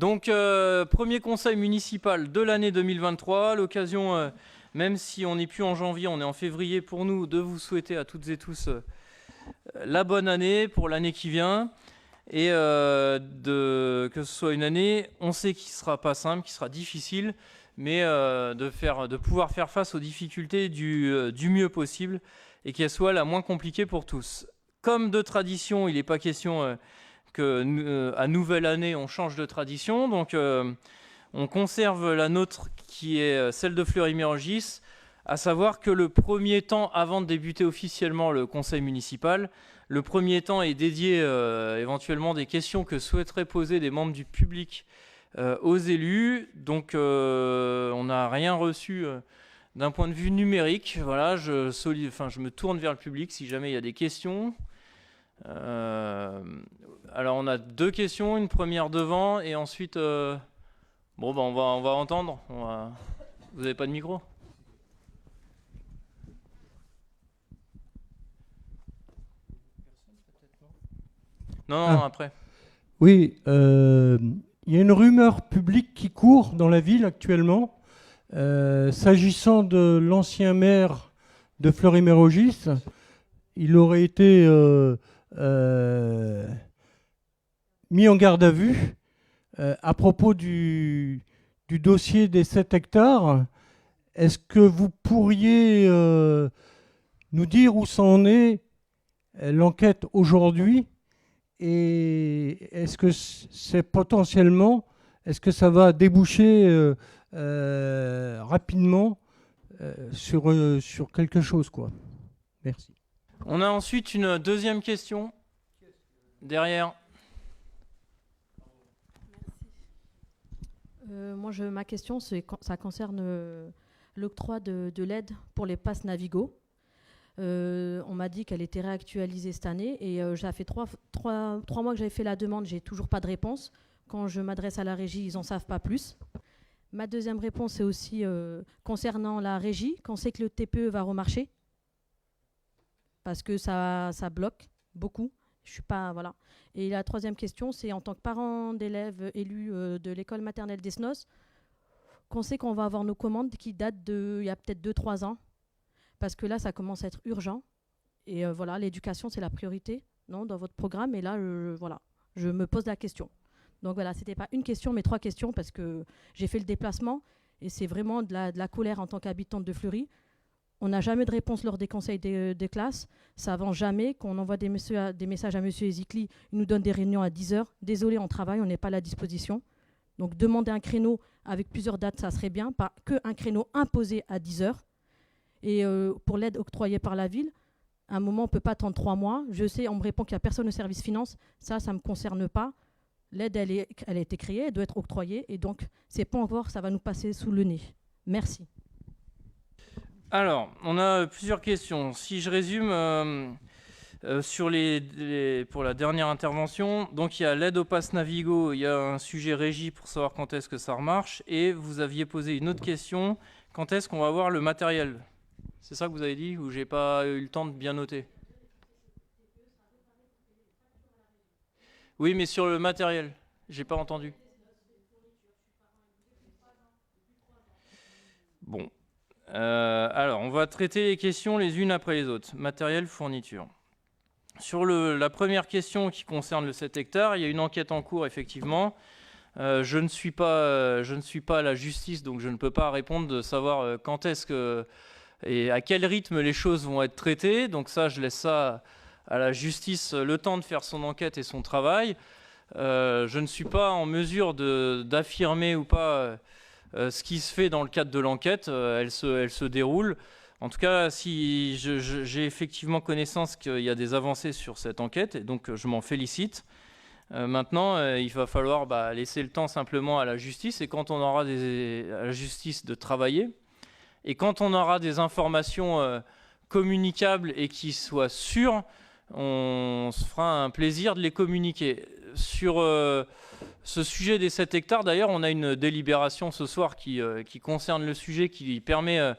Donc, premier conseil municipal de l'année 2023. L'occasion, même si on n'est plus en janvier, on est en février pour nous, de vous souhaiter à toutes et tous la bonne année pour l'année qui vient. Et que ce soit une année, on sait qui ne sera pas simple, qui sera difficile, mais de pouvoir faire face aux difficultés du mieux possible et qu'elle soit la moins compliquée pour tous. Comme de tradition, il n'est pas question qu'à nouvelle année, on change de tradition. Donc, on conserve la nôtre qui est celle de Fleury-Mérogis, à savoir que le premier temps, avant de débuter officiellement le conseil municipal, le premier temps est dédié éventuellement des questions que souhaiteraient poser des membres du public aux élus. Donc, on n'a rien reçu d'un point de vue numérique. Voilà, je me tourne vers le public si jamais il y a des questions. Alors, on a deux questions, une première devant et ensuite... on va entendre. Vous n'avez pas de micro ? Non, après. Oui, il y a une rumeur publique qui court dans la ville actuellement, s'agissant de l'ancien maire de Fleury-Mérogis. Il aurait été mis en garde à vue à propos du dossier des 7 hectares. Est-ce que vous pourriez nous dire où ça en est l'enquête aujourd'hui ? Et est-ce que c'est potentiellement, est-ce que ça va déboucher rapidement sur quelque chose, quoi. Merci. On a ensuite une deuxième question derrière. Moi, ma question, ça concerne l'octroi de l'aide pour les passes Navigo. On m'a dit qu'elle était réactualisée cette année et ça fait trois mois que j'avais fait la demande, j'ai toujours pas de réponse. Quand je m'adresse à la régie, ils n'en savent pas plus. Ma deuxième réponse est aussi concernant la régie, quand c'est que le TPE va remarcher, parce que ça bloque beaucoup. Je suis pas, voilà. Et la troisième question, c'est en tant que parent d'élèves élus de l'école maternelle d'Esnos, qu'on sait qu'on va avoir nos commandes qui datent il y a peut-être 2-3 ans. Parce que là, ça commence à être urgent. Et voilà, l'éducation, c'est la priorité, non, dans votre programme. Et là, je me pose la question. Donc voilà, c'était pas une question, mais 3 questions, parce que j'ai fait le déplacement. Et c'est vraiment de la colère en tant qu'habitante de Fleury. On n'a jamais de réponse lors des conseils des classes. Ça avance jamais. Quand on envoie des messages à M. Ezikli, il nous donne des réunions à 10h. Désolé, on travaille, on n'est pas à la disposition. Donc demander un créneau avec plusieurs dates, ça serait bien. Pas qu'un créneau imposé à 10h. Et pour l'aide octroyée par la ville, à un moment, on ne peut pas attendre 3 mois. Je sais, on me répond qu'il n'y a personne au service finance. Ça ne me concerne pas. L'aide, elle a été créée, elle doit être octroyée. Et donc, c'est pas encore, ça va nous passer sous le nez. Merci. Alors, on a plusieurs questions. Si je résume, pour la dernière intervention, donc il y a l'aide au pass Navigo, il y a un sujet régie pour savoir quand est-ce que ça remarche. Et vous aviez posé une autre question, quand est-ce qu'on va avoir le matériel ? C'est ça que vous avez dit ou j'ai pas eu le temps de bien noter? Oui, mais sur le matériel, j'ai pas entendu. Bon. Alors, on va traiter les questions les unes après les autres. Matériel, fourniture. Sur la première question qui concerne le 7 hectares, il y a une enquête en cours, effectivement. Je ne suis pas à la justice, donc je ne peux pas répondre de savoir quand est-ce que... et à quel rythme les choses vont être traitées. Donc ça, je laisse ça à la justice le temps de faire son enquête et son travail. Je ne suis pas en mesure d'affirmer ou pas ce qui se fait dans le cadre de l'enquête. Elle se déroule. En tout cas, si j'ai effectivement connaissance qu'il y a des avancées sur cette enquête, et donc je m'en félicite. Maintenant, il va falloir laisser le temps simplement à la justice, et quand on aura à la justice de travailler, et quand on aura des informations communicables et qui soient sûres, on se fera un plaisir de les communiquer. Sur ce sujet des 7 hectares, d'ailleurs, on a une délibération ce soir qui concerne le sujet, qui permet,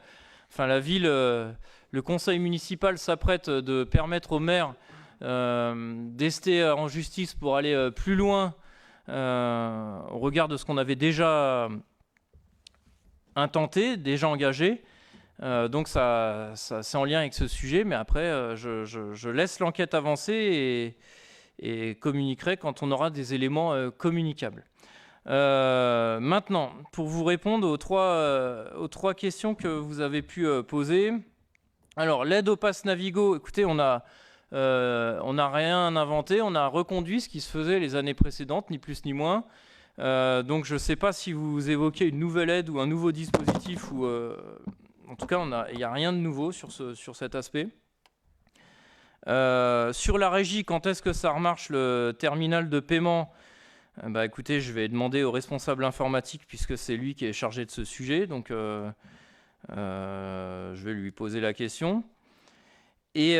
la ville, le conseil municipal s'apprête de permettre au maire d'ester en justice pour aller plus loin au regard de ce qu'on avait déjà intenté, déjà engagé. Donc ça c'est en lien avec ce sujet, mais après je laisse l'enquête avancer et communiquerai quand on aura des éléments communicables. Maintenant, pour vous répondre aux trois questions que vous avez pu poser. Alors, l'aide au pass Navigo, écoutez, on n'a rien inventé, on a reconduit ce qui se faisait les années précédentes, ni plus ni moins. Donc, je ne sais pas si vous évoquez une nouvelle aide ou un nouveau dispositif, ou en tout cas, il n'y a rien de nouveau sur cet aspect. Sur la régie, quand est-ce que ça remarche le terminal de paiement ? Écoutez, je vais demander au responsable informatique, puisque c'est lui qui est chargé de ce sujet, donc je vais lui poser la question. Et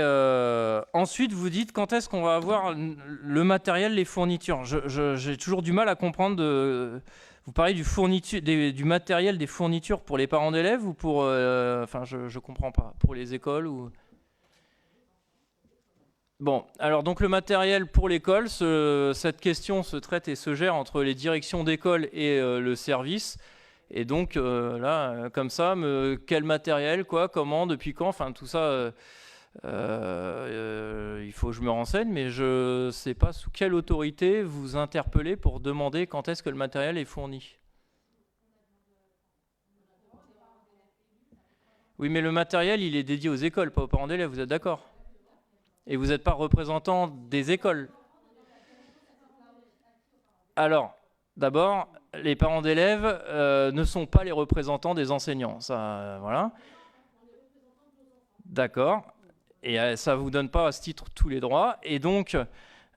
ensuite, vous dites quand est-ce qu'on va avoir le matériel, les fournitures. J'ai toujours du mal à comprendre. Vous parlez du matériel, des fournitures pour les parents d'élèves ou pour... je ne comprends pas. Pour les écoles ou... Bon, alors donc le matériel pour l'école, cette question se traite et se gère entre les directions d'école et le service. Et donc là, comme ça, quel matériel, quoi, comment, depuis quand, enfin tout ça, il faut que je me renseigne, mais je ne sais pas sous quelle autorité vous interpellez pour demander quand est-ce que le matériel est fourni. Oui, mais le matériel, il est dédié aux écoles, pas aux parents d'élèves, vous êtes d'accord ? Et vous n'êtes pas représentant des écoles. Alors, d'abord, les parents d'élèves ne sont pas les représentants des enseignants. Ça, voilà. D'accord. Et ça ne vous donne pas à ce titre tous les droits. Et donc,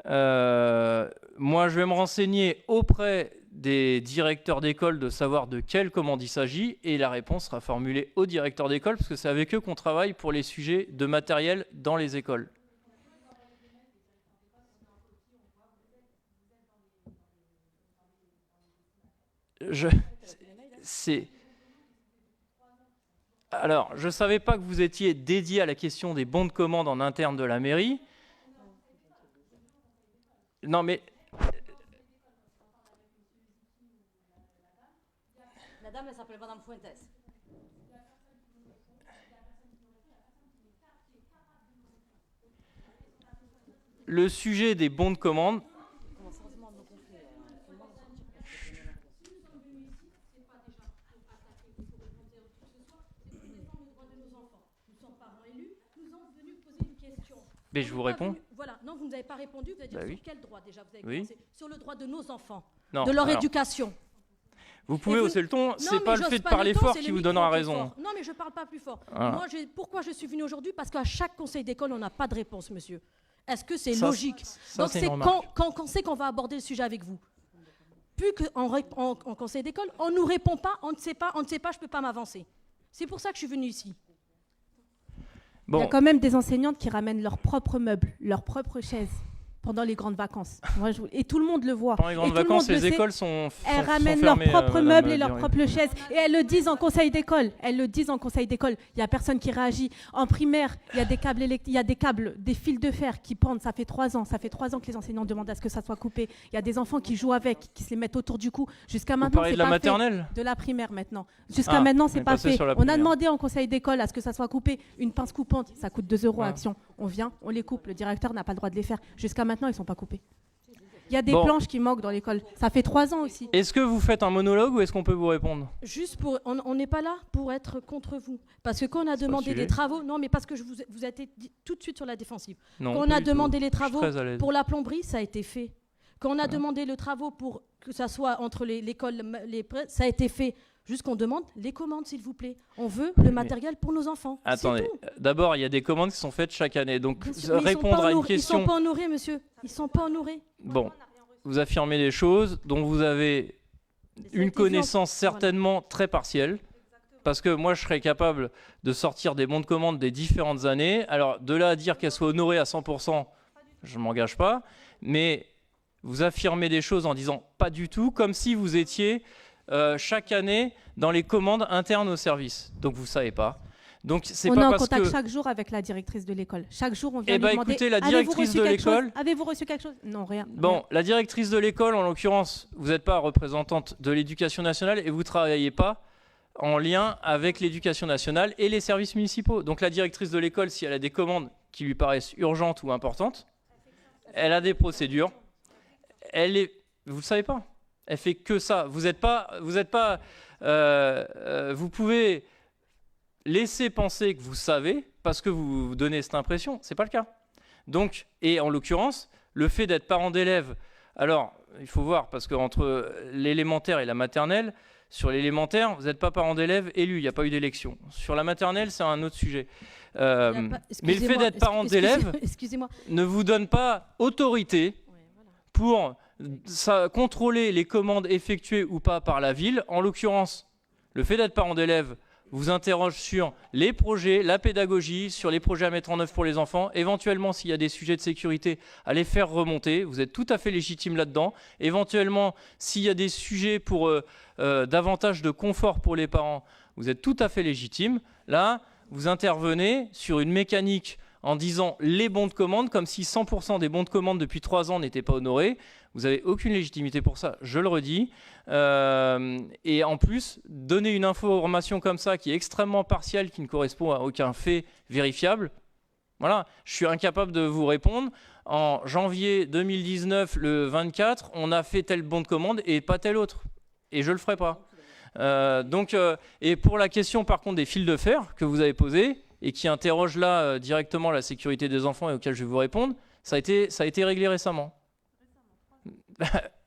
moi, je vais me renseigner auprès des directeurs d'école de savoir de quelle commande il s'agit. Et la réponse sera formulée aux directeurs d'école, parce que c'est avec eux qu'on travaille pour les sujets de matériel dans les écoles. Alors, je ne savais pas que vous étiez dédié à la question des bons de commande en interne de la mairie. Non, mais... La dame, elle s'appelle Madame Fuentes. Le sujet des bons de commande... Mais je vous réponds. Voilà, non, vous ne nous avez pas répondu. Vous avez dit sur quel droit déjà vous avez commencé ? Sur le droit de nos enfants, non, de leur éducation. Vous pouvez hausser le ton, c'est pas le fait de parler fort qui vous donnera raison. Non, mais je ne parle pas plus fort. Voilà. Moi, pourquoi je suis venue aujourd'hui ? Parce qu'à chaque conseil d'école, on n'a pas de réponse, monsieur. Est-ce que c'est logique ? Donc, c'est quand c'est qu'on va aborder le sujet avec vous ? Plus qu'en conseil d'école, on ne nous répond pas, on ne sait pas, je ne peux pas m'avancer. C'est pour ça que je suis venue ici. Bon. Il y a quand même des enseignantes qui ramènent leurs propres meubles, leurs propres chaises pendant les grandes vacances. Et tout le monde le voit. Pendant les grandes vacances, les écoles sont Elles ramènent leurs propres meubles et leurs propres chaises. Et elles le disent en conseil d'école. Il n'y a personne qui réagit. En primaire, il y a des câbles, des fils de fer qui pendent. Ça fait 3 ans. Ça fait 3 ans que les enseignants demandent à ce que ça soit coupé. Il y a des enfants qui jouent avec, qui se les mettent autour du cou. Jusqu'à maintenant, c'est de la pas maternelle fait. De la primaire maintenant. Jusqu'à maintenant, c'est pas fait. On a demandé en conseil d'école à ce que ça soit coupé. Une pince coupante, ça coûte 2 € à Action. On vient, on les coupe. Le directeur n'a pas le droit de les faire. Jusqu'à maintenant, ils sont pas coupés. Il y a des planches qui manquent dans l'école. Ça fait 3 ans aussi. Est-ce que vous faites un monologue ou est-ce qu'on peut vous répondre ? Juste pour... On n'est pas là pour être contre vous. Parce que quand on a demandé des travaux... Non, mais parce que vous êtes tout de suite sur la défensive. Non, quand on a demandé les travaux pour la plomberie, ça a été fait. Quand on a demandé le travaux pour que ça soit entre l'école, ça a été fait. Juste qu'on demande les commandes, s'il vous plaît. On veut le matériel pour nos enfants. Attendez, d'abord, il y a des commandes qui sont faites chaque année. Donc, répondre à une question... Ils ne sont pas honorés, monsieur. Ils ne sont pas honorés. Bon, vous affirmez des choses dont vous avez une connaissance certainement très partielle. Parce que moi, je serais capable de sortir des bons de commande des différentes années. Alors, de là à dire qu'elles soient honorées à 100%, je ne m'engage pas. Mais vous affirmez des choses en disant pas du tout, comme si vous étiez... chaque année dans les commandes internes au service. Donc vous ne savez pas. Donc, c'est on pas est en parce contact que... chaque jour avec la directrice de l'école. Chaque jour, on vient Eh lui ben, demander, écoutez, la directrice de l'école... Avez-vous reçu quelque chose? Non, rien. Bon, rien. la directrice de l'école, en l'occurrence, vous n'êtes pas représentante de l'éducation nationale et vous ne travaillez pas en lien avec l'éducation nationale et les services municipaux. Donc la directrice de l'école, si elle a des commandes qui lui paraissent urgentes ou importantes, elle a des procédures. Vous ne le savez pas. Elle fait que ça. Vous pouvez laisser penser que vous savez parce que vous donnez cette impression. C'est pas le cas. Donc, et en l'occurrence, le fait d'être parent d'élève, alors il faut voir parce qu'entre l'élémentaire et la maternelle, sur l'élémentaire, vous n'êtes pas parent d'élève élu, il n'y a pas eu d'élection. Sur la maternelle, c'est un autre sujet. Mais le fait d'être parent d'élève ne vous donne pas autorité pour contrôler les commandes effectuées ou pas par la ville. En l'occurrence, le fait d'être parent d'élève vous interroge sur les projets, la pédagogie, sur les projets à mettre en œuvre pour les enfants. Éventuellement, s'il y a des sujets de sécurité, à les faire remonter. Vous êtes tout à fait légitime là-dedans. Éventuellement, s'il y a des sujets pour davantage de confort pour les parents, vous êtes tout à fait légitime. Là, vous intervenez sur une mécanique en disant les bons de commande, comme si 100% des bons de commande depuis 3 ans n'étaient pas honorés. Vous n'avez aucune légitimité pour ça, je le redis. Et en plus, donner une information comme ça qui est extrêmement partielle, qui ne correspond à aucun fait vérifiable, voilà, je suis incapable de vous répondre. En janvier 2019, le 24, on a fait tel bon de commande et pas tel autre. Et je ne le ferai pas. Et pour la question par contre des fils de fer que vous avez posée et qui interroge là directement la sécurité des enfants et auquel je vais vous répondre, ça a été réglé récemment.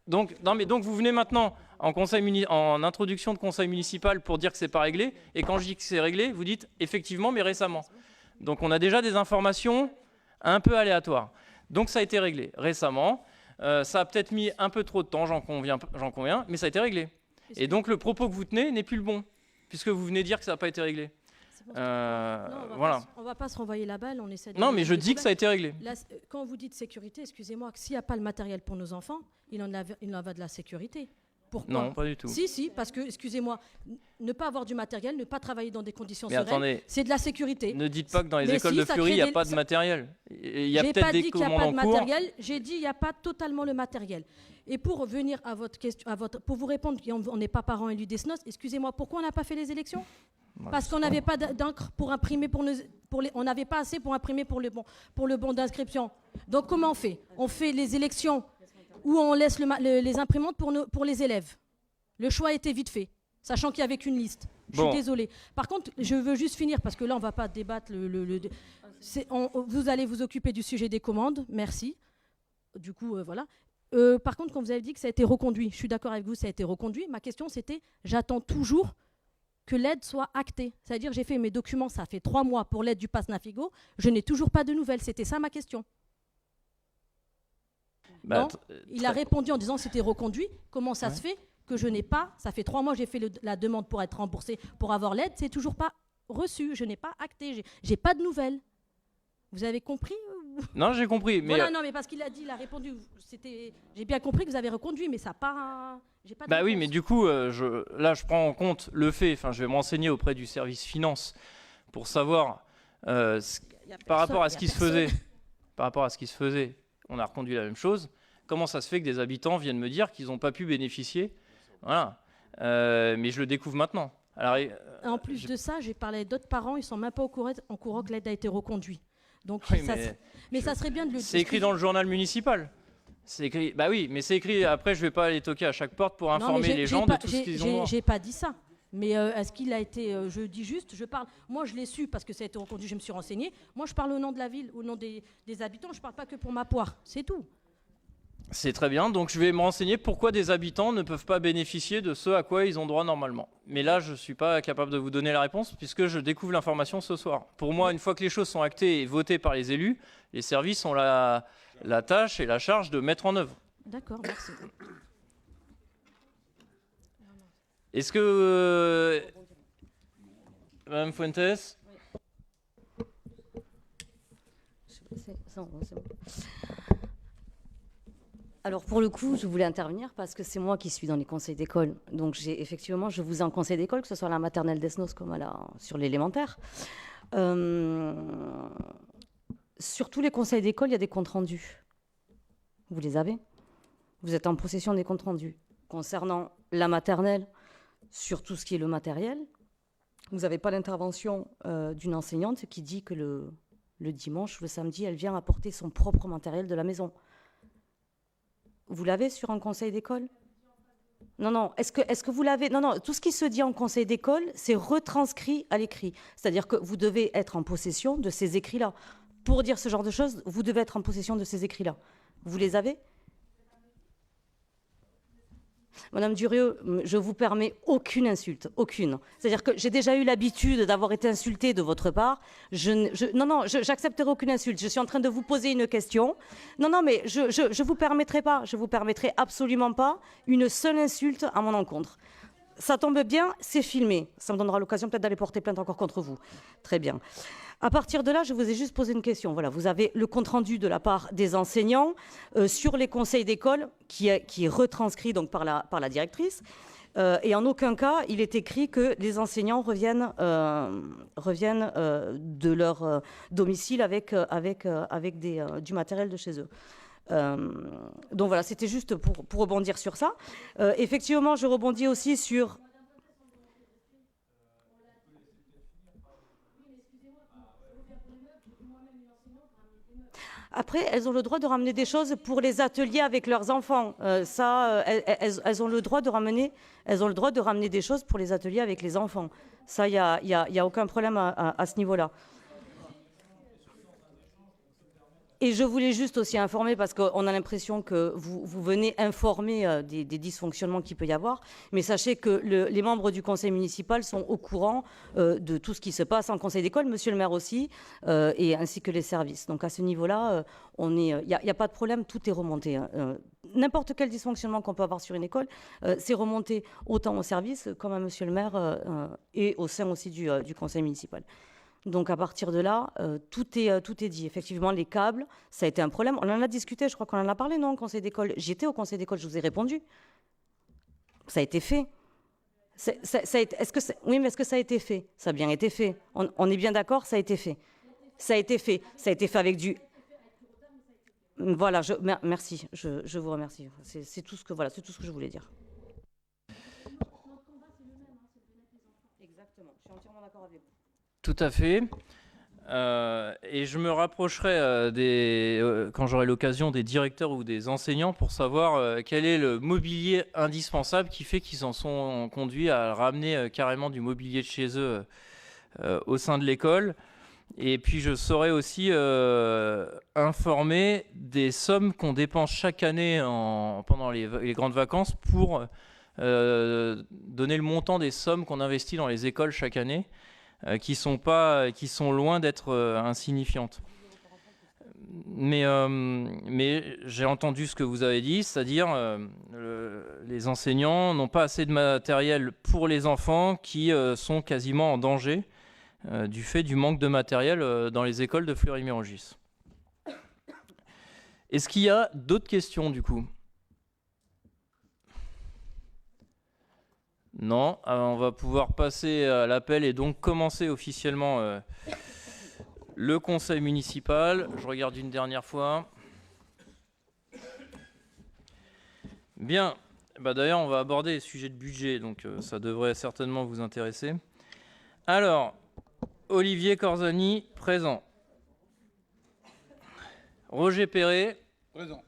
Donc vous venez maintenant en introduction de conseil municipal pour dire que c'est pas réglé, et quand je dis que c'est réglé, vous dites effectivement mais récemment. Donc on a déjà des informations un peu aléatoires. Donc ça a été réglé récemment. Ça a peut-être mis un peu trop de temps, j'en conviens, mais ça a été réglé. Et donc le propos que vous tenez n'est plus le bon, puisque vous venez dire que ça n'a pas été réglé. Voilà. On ne va pas se renvoyer la balle, on essaie de... Non, mais je dis que ça a été réglé. Là, quand vous dites sécurité, excusez-moi, s'il n'y a pas le matériel pour nos enfants, il en va de la sécurité. Pourquoi? Non, pas du tout. Si, parce que, excusez-moi, ne pas avoir du matériel, ne pas travailler dans des conditions mais sereines, attendez, c'est de la sécurité. Ne dites pas que dans les écoles de Fleury, il n'y a pas de matériel. Il y a peut-être des commandes en cours. J'ai dit qu'il n'y a pas totalement le matériel. Et pour revenir à votre question, pour vous répondre, on n'est pas parents élus des SNOS, excusez-moi, pourquoi on n'a pas fait les élections? Parce qu'on n'avait pas d'encre pour imprimer on n'avait pas assez pour imprimer pour le bon d'inscription. Donc comment on fait? On fait les élections où on laisse les imprimantes pour les élèves. Le choix a été vite fait, sachant qu'il n'y avait qu'une liste. Je suis désolée. Par contre, je veux juste finir, parce que là, on ne va pas débattre. Vous allez vous occuper du sujet des commandes, merci. Du coup, voilà. Par contre, quand vous avez dit que ça a été reconduit, je suis d'accord avec vous, ça a été reconduit. Ma question, c'était, j'attends toujours que l'aide soit actée. C'est-à-dire, j'ai fait mes documents, ça fait 3 mois pour l'aide du Pass Navigo, je n'ai toujours pas de nouvelles. C'était ça ma question. Il a répondu en disant que c'était reconduit. Comment ça se fait que je n'ai pas, ça fait 3 mois que j'ai fait la demande pour être remboursée, pour avoir l'aide, c'est toujours pas reçu, je n'ai pas acté, j'ai pas de nouvelles. Vous avez compris? Non, j'ai compris. Mais voilà, non, mais parce qu'il a dit, il a répondu, j'ai bien compris que vous avez reconduit, mais ça part... Bah oui, mais du coup, je prends en compte le fait, je vais me renseigner auprès du service finance pour savoir, par rapport à ce qui se faisait, on a reconduit la même chose. Comment ça se fait que des habitants viennent me dire qu'ils n'ont pas pu bénéficier? Voilà. Mais je le découvre maintenant. Alors, en plus de ça, j'ai parlé d'autres parents, ils ne sont même pas au courant que l'aide a été reconduite. Donc, oui, mais ça serait bien de le... C'est écrit dans le journal municipal. C'est écrit, bah oui, mais c'est écrit. Après, je vais pas aller toquer à chaque porte pour informer les gens de tout ce qu'ils ont. J'ai pas dit ça. Mais est-ce qu'il a été... je dis juste, je parle... Moi, je l'ai su parce que ça a été reconduit, je me suis renseignée. Moi, je parle au nom de la ville, au nom des habitants. Je ne parle pas que pour ma poire. C'est tout. C'est très bien. Donc, je vais me renseigner pourquoi des habitants ne peuvent pas bénéficier de ce à quoi ils ont droit normalement. Mais là, je ne suis pas capable de vous donner la réponse puisque je découvre l'information ce soir. Pour moi, une fois que les choses sont actées et votées par les élus, les services ont la tâche et la charge de mettre en œuvre. D'accord, merci. Est-ce que... Madame Fuentes? Alors pour le coup, je voulais intervenir parce que c'est moi qui suis dans les conseils d'école. Donc effectivement, je vous ai en conseil d'école, que ce soit à la maternelle des SNOS comme sur l'élémentaire. Sur tous les conseils d'école, il y a des comptes rendus. Vous les avez? Vous êtes en possession des comptes rendus. Concernant la maternelle, sur tout ce qui est le matériel, vous n'avez pas l'intervention d'une enseignante qui dit que le dimanche ou le samedi, elle vient apporter son propre matériel de la maison. Vous l'avez sur un conseil d'école? Non. Est-ce que vous l'avez? Non. Tout ce qui se dit en conseil d'école, c'est retranscrit à l'écrit. C'est-à-dire que vous devez être en possession de ces écrits-là. Pour dire ce genre de choses, vous devez être en possession de ces écrits-là. Vous les avez? Madame Durieux, je vous permets aucune insulte, aucune. C'est-à-dire que j'ai déjà eu l'habitude d'avoir été insultée de votre part. Non, j'accepterai aucune insulte. Je suis en train de vous poser une question. Non, mais je vous permettrai pas. Je vous permettrai absolument pas une seule insulte à mon encontre. Ça tombe bien, c'est filmé. Ça me donnera l'occasion peut-être d'aller porter plainte encore contre vous. Très bien. À partir de là, je vous ai juste posé une question. Voilà, vous avez le compte-rendu de la part des enseignants sur les conseils d'école qui est retranscrit donc par la directrice. Et en aucun cas, il est écrit que les enseignants reviennent de leur domicile avec du matériel de chez eux. Donc voilà, c'était juste pour rebondir sur ça. Effectivement, je rebondis aussi sur... Après, elles ont le droit de ramener des choses pour les ateliers avec leurs enfants. Elles ont le droit de ramener des choses pour les ateliers avec les enfants. Ça, il y a aucun problème à ce niveau-là. Et je voulais juste aussi informer, parce qu'on a l'impression que vous venez informer des dysfonctionnements qu'il peut y avoir, mais sachez que les membres du conseil municipal sont au courant de tout ce qui se passe en conseil d'école, monsieur le maire aussi, et ainsi que les services. Donc à ce niveau-là, il n'y a pas de problème, tout est remonté. N'importe quel dysfonctionnement qu'on peut avoir sur une école, c'est remonté autant au service comme à monsieur le maire et au sein aussi du conseil municipal. Donc à partir de là, tout est dit. Effectivement, les câbles, ça a été un problème. On en a discuté, je crois qu'on en a parlé, non, au conseil d'école. J'étais au conseil d'école, je vous ai répondu. Ça a été fait. Oui, mais est-ce que ça a été fait? Ça a bien été fait. On est bien d'accord, ça a été fait. Ça a été fait. Ça a été fait avec du... Voilà, merci, je vous remercie. C'est tout ce que je voulais dire. Exactement, je suis entièrement d'accord avec vous. Tout à fait. Et je me rapprocherai quand j'aurai l'occasion des directeurs ou des enseignants pour savoir quel est le mobilier indispensable qui fait qu'ils en sont conduits à ramener carrément du mobilier de chez eux au sein de l'école. Et puis je saurai aussi informer des sommes qu'on dépense chaque année pendant les grandes vacances pour donner le montant des sommes qu'on investit dans les écoles chaque année. Qui sont loin d'être insignifiantes. Mais j'ai entendu ce que vous avez dit, c'est-à-dire les enseignants n'ont pas assez de matériel pour les enfants qui sont quasiment en danger du fait du manque de matériel dans les écoles de Fleury-Mérogis. Est-ce qu'il y a d'autres questions du coup ? Non, on va pouvoir passer à l'appel et donc commencer officiellement le conseil municipal. Je regarde une dernière fois. Bien, d'ailleurs on va aborder les sujets de budget, donc ça devrait certainement vous intéresser. Alors, Olivier Corzani, présent. Roger Perret, présent.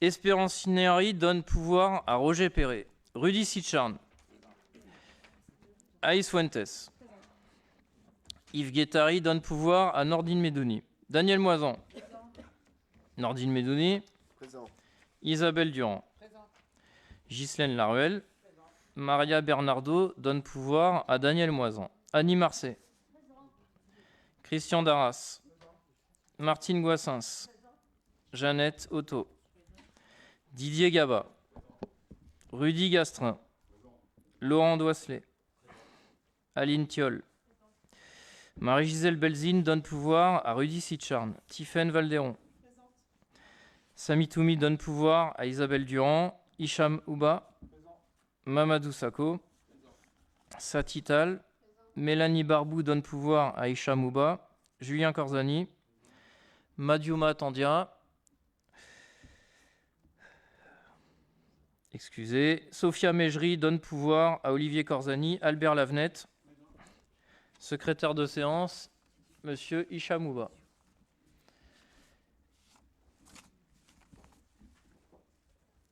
Espérance Cinéari donne pouvoir à Roger Perret. Rudy Sitcharn, Aïs Fuentes, Yves Guettari donne pouvoir à Nordine Medouni. Daniel Moisan, Nordine Medouni, Isabelle Durand, Ghislaine Laruelle, Maria Bernardo donne pouvoir à Daniel Moisan. Annie Marcet, Christian Darras, Martine Goissens, Jeannette Otto, Didier Gaba, Rudy Gastrin, Laurent Doisselet, Aline Thiol, Marie-Gisèle Belzine donne pouvoir à Rudy Sitcharn, Tiffaine Valderon, Sami Toumi donne pouvoir à Isabelle Durand, Hicham Ouba, Mamadou Sakho, Satital, Mélanie Barbou donne pouvoir à Aïcha Mouba. Julien Corzani. Madiouma Tandia. Excusez. Sophia Mejri donne pouvoir à Olivier Corzani. Albert Lavenette. Secrétaire de séance, Monsieur Ishamouba.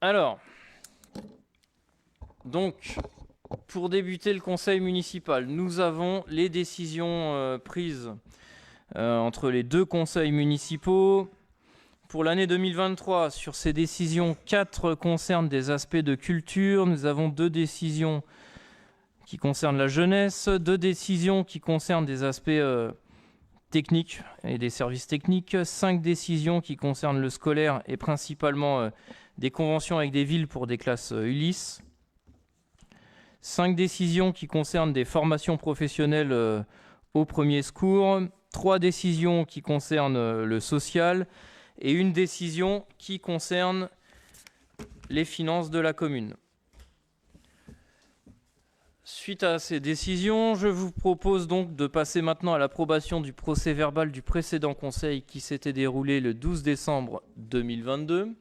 Alors, donc, pour débuter le conseil municipal, nous avons les décisions prises entre les deux conseils municipaux. Pour l'année 2023, sur ces décisions, 4 concernent des aspects de culture. Nous avons 2 décisions qui concernent la jeunesse, 2 décisions qui concernent des aspects techniques et des services techniques, 5 décisions qui concernent le scolaire et principalement des conventions avec des villes pour des classes Ulysse, 5 décisions qui concernent des formations professionnelles au premier secours, 3 décisions qui concernent le social et 1 décision qui concerne les finances de la commune. Suite à ces décisions, je vous propose donc de passer maintenant à l'approbation du procès-verbal du précédent conseil qui s'était déroulé le 12 décembre 2022.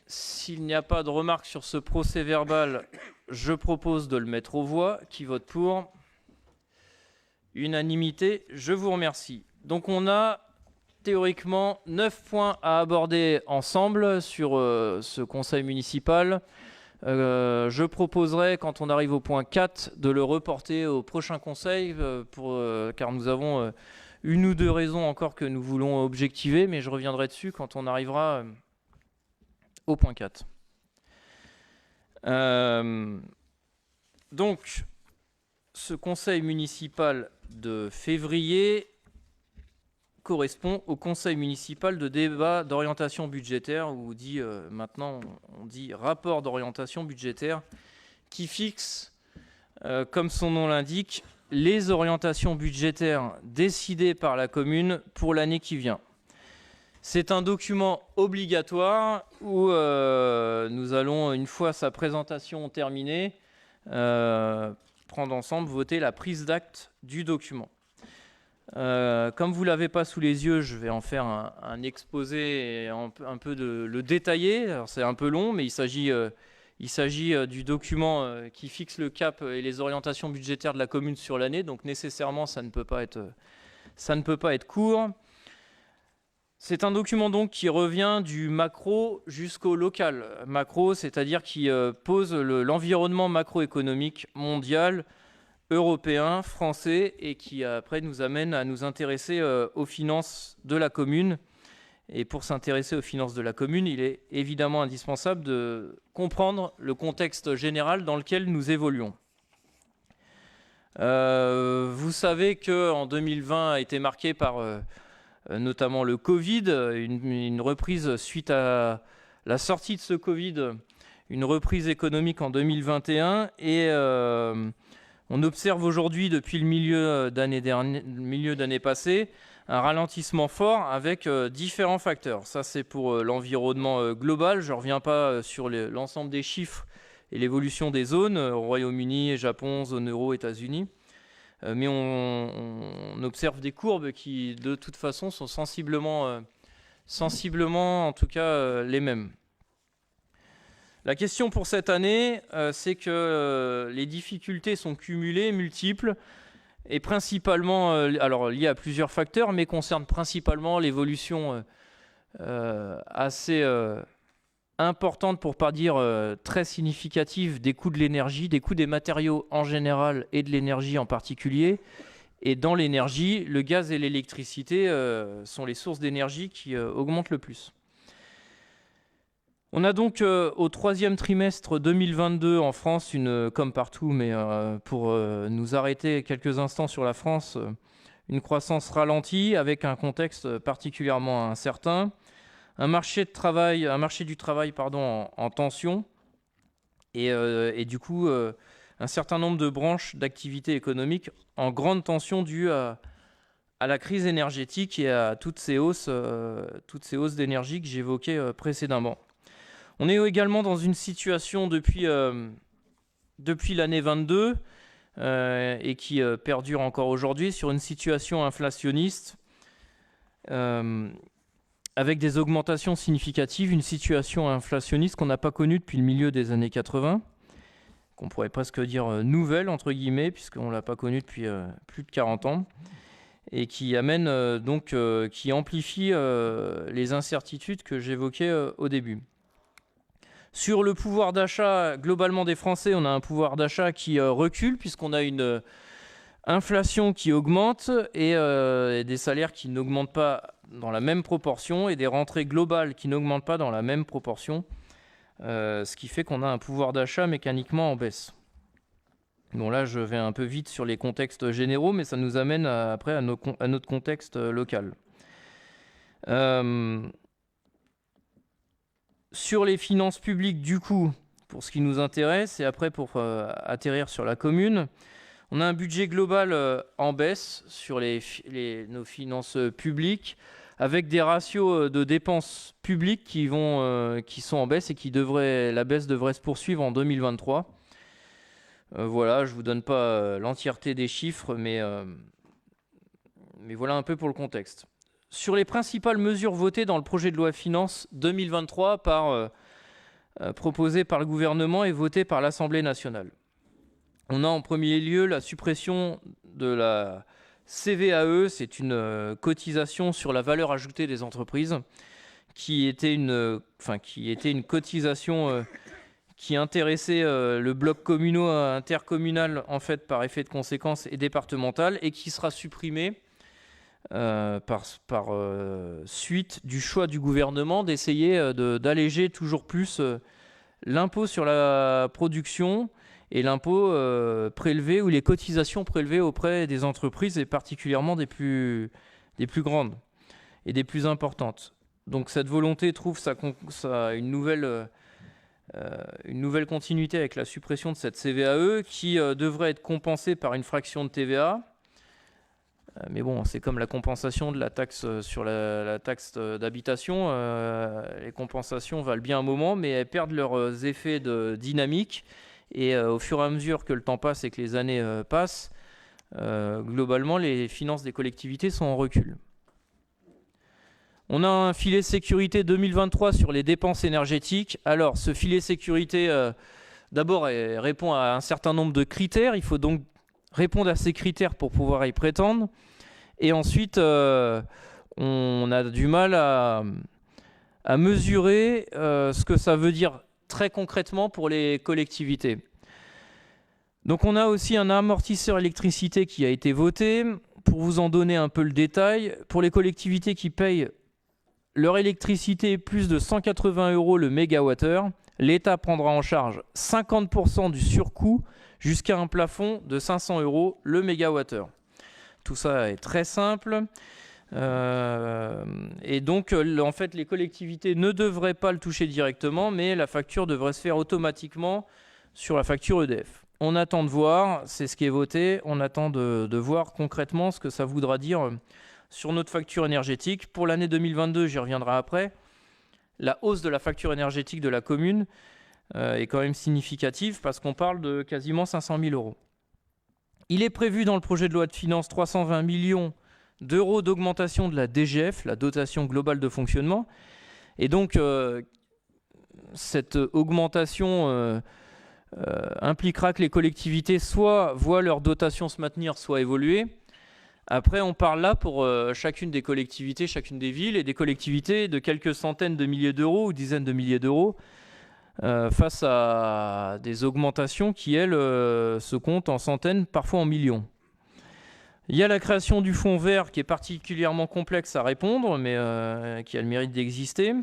S'il n'y a pas de remarques sur ce procès-verbal, je propose de le mettre aux voix. Qui vote pour ? Unanimité, je vous remercie. Donc on a théoriquement 9 points à aborder ensemble sur ce conseil municipal. Je proposerai, quand on arrive au point 4, de le reporter au prochain conseil, car nous avons 1 ou 2 raisons encore que nous voulons objectiver, mais je reviendrai dessus quand on arrivera au point 4. Donc, ce conseil municipal de février correspond au conseil municipal de débat d'orientation budgétaire, ou maintenant on dit rapport d'orientation budgétaire, qui fixe, comme son nom l'indique, les orientations budgétaires décidées par la commune pour l'année qui vient. C'est un document obligatoire où nous allons, une fois sa présentation terminée, prendre ensemble, voter la prise d'acte du document. Comme vous ne l'avez pas sous les yeux, je vais en faire un exposé et un peu de le détailler. Alors, c'est un peu long, mais il s'agit du document qui fixe le cap et les orientations budgétaires de la commune sur l'année. Donc nécessairement, ça ne peut pas être court. C'est un document donc qui revient du macro jusqu'au local. Macro, c'est-à-dire qui pose l'environnement macroéconomique mondial, européen, français, et qui après nous amène à nous intéresser aux finances de la commune. Et pour s'intéresser aux finances de la commune, il est évidemment indispensable de comprendre le contexte général dans lequel nous évoluons. Vous savez qu'en 2020 a été marqué par notamment le Covid, une reprise suite à la sortie de ce Covid, une reprise économique en 2021, et on observe aujourd'hui, depuis le milieu d'année passée, un ralentissement fort avec différents facteurs. Ça, c'est pour l'environnement global. Je ne reviens pas sur l'ensemble des chiffres et l'évolution des zones, Royaume-Uni, Japon, zone euro, États-Unis. Mais on observe des courbes qui, de toute façon, sont sensiblement en tout cas, les mêmes. La question pour cette année, c'est que les difficultés sont cumulées, multiples, et principalement, alors liées à plusieurs facteurs, mais concernent principalement l'évolution assez importante, pour ne pas dire très significative, des coûts de l'énergie, des coûts des matériaux en général et de l'énergie en particulier. Et dans l'énergie, le gaz et l'électricité sont les sources d'énergie qui augmentent le plus. On a donc au 3e trimestre 2022 en France, comme partout, mais pour nous arrêter quelques instants sur la France, une croissance ralentie avec un contexte particulièrement incertain, un marché du travail en tension, et du coup un certain nombre de branches d'activité économique en grande tension due à la crise énergétique et à toutes ces hausses d'énergie que j'évoquais précédemment. On est également dans une situation depuis depuis l'année 22 et qui perdure encore aujourd'hui sur une situation inflationniste avec des augmentations significatives, une situation inflationniste qu'on n'a pas connue depuis le milieu des années 80, qu'on pourrait presque dire nouvelle, entre guillemets, puisqu'on ne l'a pas connue depuis plus de 40 ans, et qui amène qui amplifie les incertitudes que j'évoquais au début. Sur le pouvoir d'achat, globalement des Français, on a un pouvoir d'achat qui recule, puisqu'on a une inflation qui augmente et des salaires qui n'augmentent pas dans la même proportion et des rentrées globales qui n'augmentent pas dans la même proportion, ce qui fait qu'on a un pouvoir d'achat mécaniquement en baisse. Bon, là, je vais un peu vite sur les contextes généraux, mais ça nous amène après à notre contexte local. Sur les finances publiques, du coup, pour ce qui nous intéresse, et après pour atterrir sur la commune, on a un budget global en baisse sur nos finances publiques, avec des ratios de dépenses publiques qui sont en baisse et la baisse devrait se poursuivre en 2023. Voilà, je ne vous donne pas l'entièreté des chiffres, mais voilà un peu pour le contexte. Sur les principales mesures votées dans le projet de loi de finances 2023 proposées par le gouvernement et votées par l'Assemblée nationale. On a en premier lieu la suppression de la CVAE, c'est une cotisation sur la valeur ajoutée des entreprises, qui était une cotisation qui intéressait le bloc intercommunal en fait par effet de conséquence et départemental, et qui sera supprimée par suite du choix du gouvernement d'essayer d'alléger toujours plus l'impôt sur la production et l'impôt prélevé ou les cotisations prélevées auprès des entreprises, et particulièrement des plus grandes et des plus importantes. Donc cette volonté trouve une nouvelle continuité avec la suppression de cette CVAE qui devrait être compensée par une fraction de TVA. Mais bon, c'est comme la compensation de la taxe sur la taxe d'habitation. Les compensations valent bien un moment, mais elles perdent leurs effets de dynamique. Et au fur et à mesure que le temps passe et que les années passent, globalement, les finances des collectivités sont en recul. On a un filet sécurité 2023 sur les dépenses énergétiques. Alors, ce filet sécurité, d'abord, répond à un certain nombre de critères. Il faut donc répondre à ces critères pour pouvoir y prétendre. Et ensuite, on a du mal à mesurer ce que ça veut dire très concrètement pour les collectivités. Donc on a aussi un amortisseur électricité qui a été voté. Pour vous en donner un peu le détail, pour les collectivités qui payent leur électricité plus de 180 € le mégawattheure, l'État prendra en charge 50% du surcoût jusqu'à un plafond de 500 € le mégawattheure. Tout ça est très simple. Et donc, en fait, les collectivités ne devraient pas le toucher directement, mais la facture devrait se faire automatiquement sur la facture EDF. On attend de voir, c'est ce qui est voté, on attend de voir concrètement ce que ça voudra dire sur notre facture énergétique. Pour l'année 2022, j'y reviendrai après, la hausse de la facture énergétique de la commune est quand même significative parce qu'on parle de quasiment 500 000 €. Il est prévu dans le projet de loi de finances 320 millions d'euros d'augmentation de la DGF, la dotation globale de fonctionnement. Et donc, cette augmentation impliquera que les collectivités soit voient leur dotation se maintenir, soit évoluer. Après, on parle là pour chacune des collectivités, chacune des villes, et des collectivités de quelques centaines de milliers d'euros ou dizaines de milliers d'euros face à des augmentations qui, elles, se comptent en centaines, parfois en millions. Il y a la création du fonds vert qui est particulièrement complexe à répondre, mais qui a le mérite d'exister.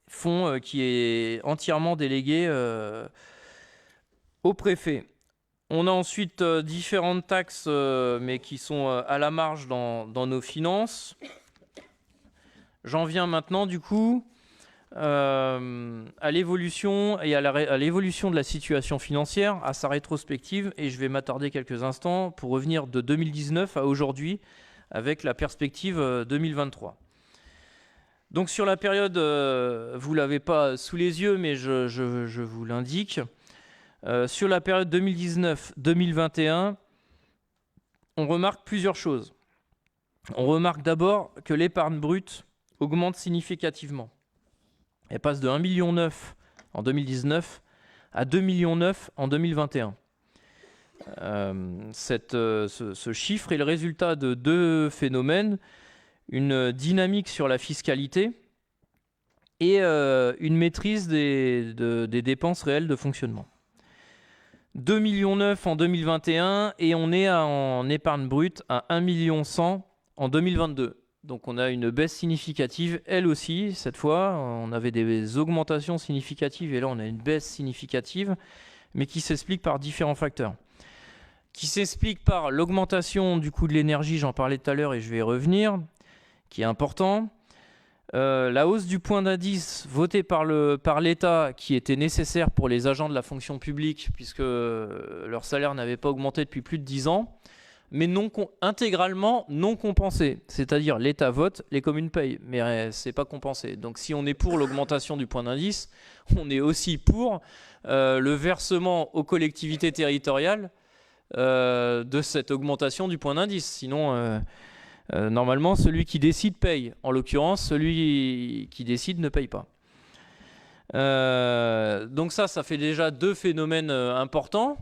Fonds qui est entièrement délégué au préfet. On a ensuite différentes taxes, mais qui sont à la marge dans nos finances. J'en viens maintenant, du coup, à l'évolution et à l'évolution de la situation financière, à sa rétrospective, et je vais m'attarder quelques instants pour revenir de 2019 à aujourd'hui avec la perspective 2023. Donc sur la période, vous ne l'avez pas sous les yeux, mais je vous l'indique, Sur la période 2019-2021, on remarque plusieurs choses. On remarque d'abord que l'épargne brute augmente significativement. Elle passe de 1,9 million en 2019 à 2,9 millions en 2021. Ce chiffre est le résultat de deux phénomènes, une dynamique sur la fiscalité et une maîtrise des dépenses réelles de fonctionnement. 2,9 millions en 2021 et on est en épargne brute à 1,1 million en 2022. Donc on a une baisse significative, elle aussi, cette fois. On avait des augmentations significatives et là on a une baisse significative, mais qui s'explique par différents facteurs. Qui s'explique par l'augmentation du coût de l'énergie, j'en parlais tout à l'heure et je vais y revenir, qui est important. La hausse du point d'indice votée par l'État qui était nécessaire pour les agents de la fonction publique puisque leur salaire n'avait pas augmenté depuis plus de 10 ans, mais intégralement non compensé. C'est-à-dire l'État vote, les communes payent, mais c'est pas compensé. Donc si on est pour l'augmentation du point d'indice, on est aussi pour le versement aux collectivités territoriales de cette augmentation du point d'indice. Sinon... normalement, celui qui décide paye. En l'occurrence, celui qui décide ne paye pas. Donc ça fait déjà deux phénomènes importants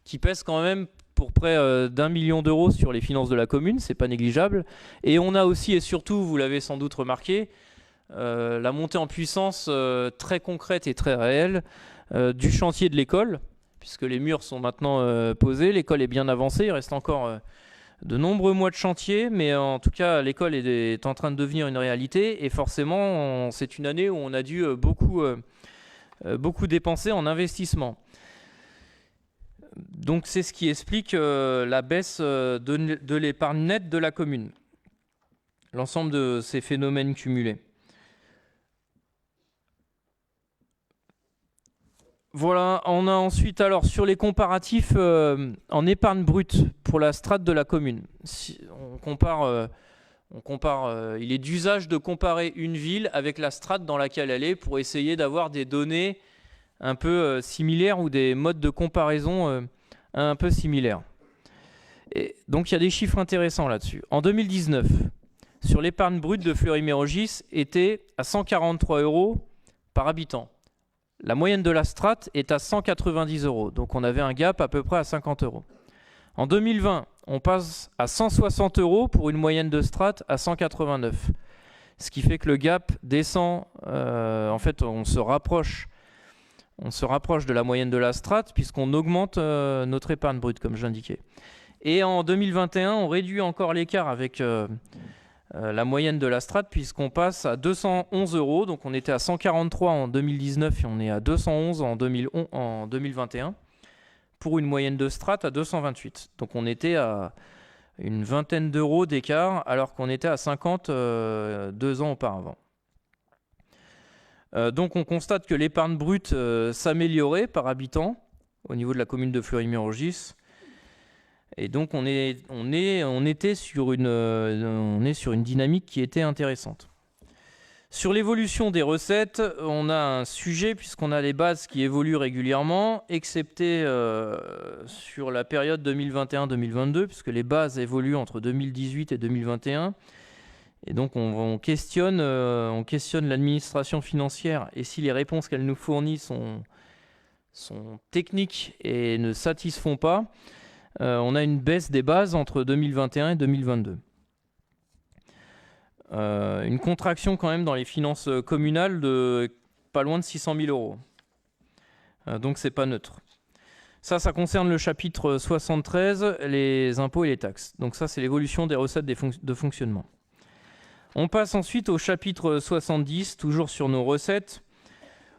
qui pèsent quand même pour près d'1 million d'euros sur les finances de la commune. C'est pas négligeable. Et on a aussi et surtout, vous l'avez sans doute remarqué, la montée en puissance très concrète et très réelle du chantier de l'école, puisque les murs sont maintenant posés, l'école est bien avancée, il reste encore... de nombreux mois de chantier, mais en tout cas, l'école est en train de devenir une réalité et forcément, c'est une année où on a dû beaucoup dépenser en investissement. Donc, c'est ce qui explique la baisse de l'épargne nette de la commune. L'ensemble de ces phénomènes cumulés. Voilà, on a ensuite, alors sur les comparatifs en épargne brute pour la strate de la commune. Si on compare, il est d'usage de comparer une ville avec la strate dans laquelle elle est pour essayer d'avoir des données un peu similaires ou des modes de comparaison un peu similaires. Et donc il y a des chiffres intéressants là-dessus. En 2019, sur l'épargne brute de Fleury-Mérogis était à 143 € par habitant. La moyenne de la strate est à 190 €, donc on avait un gap à peu près à 50 €. En 2020, on passe à 160 € pour une moyenne de strate à 189. Ce qui fait que le gap descend, en fait on se rapproche de la moyenne de la strate puisqu'on augmente notre épargne brute comme je l'indiquais. Et en 2021, on réduit encore l'écart avec... la moyenne de la strate puisqu'on passe à 211 €, donc on était à 143 en 2019 et on est à 211 en 2021 pour une moyenne de strate à 228. Donc on était à une vingtaine d'euros d'écart alors qu'on était à 50 2 ans auparavant. Donc on constate que l'épargne brute s'améliorait par habitant au niveau de la commune de Fleury-Mérogis. Et donc on est sur une dynamique qui était intéressante. Sur l'évolution des recettes, on a un sujet puisqu'on a les bases qui évoluent régulièrement, excepté sur la période 2021-2022, puisque les bases évoluent entre 2018 et 2021. Et donc on questionne l'administration financière et si les réponses qu'elle nous fournit sont techniques et ne satisfont pas, on a une baisse des bases entre 2021 et 2022. Une contraction quand même dans les finances communales de pas loin de 600 000 €. Donc c'est pas neutre. Ça concerne le chapitre 73, les impôts et les taxes. Donc ça c'est l'évolution des recettes de fonctionnement. On passe ensuite au chapitre 70, toujours sur nos recettes,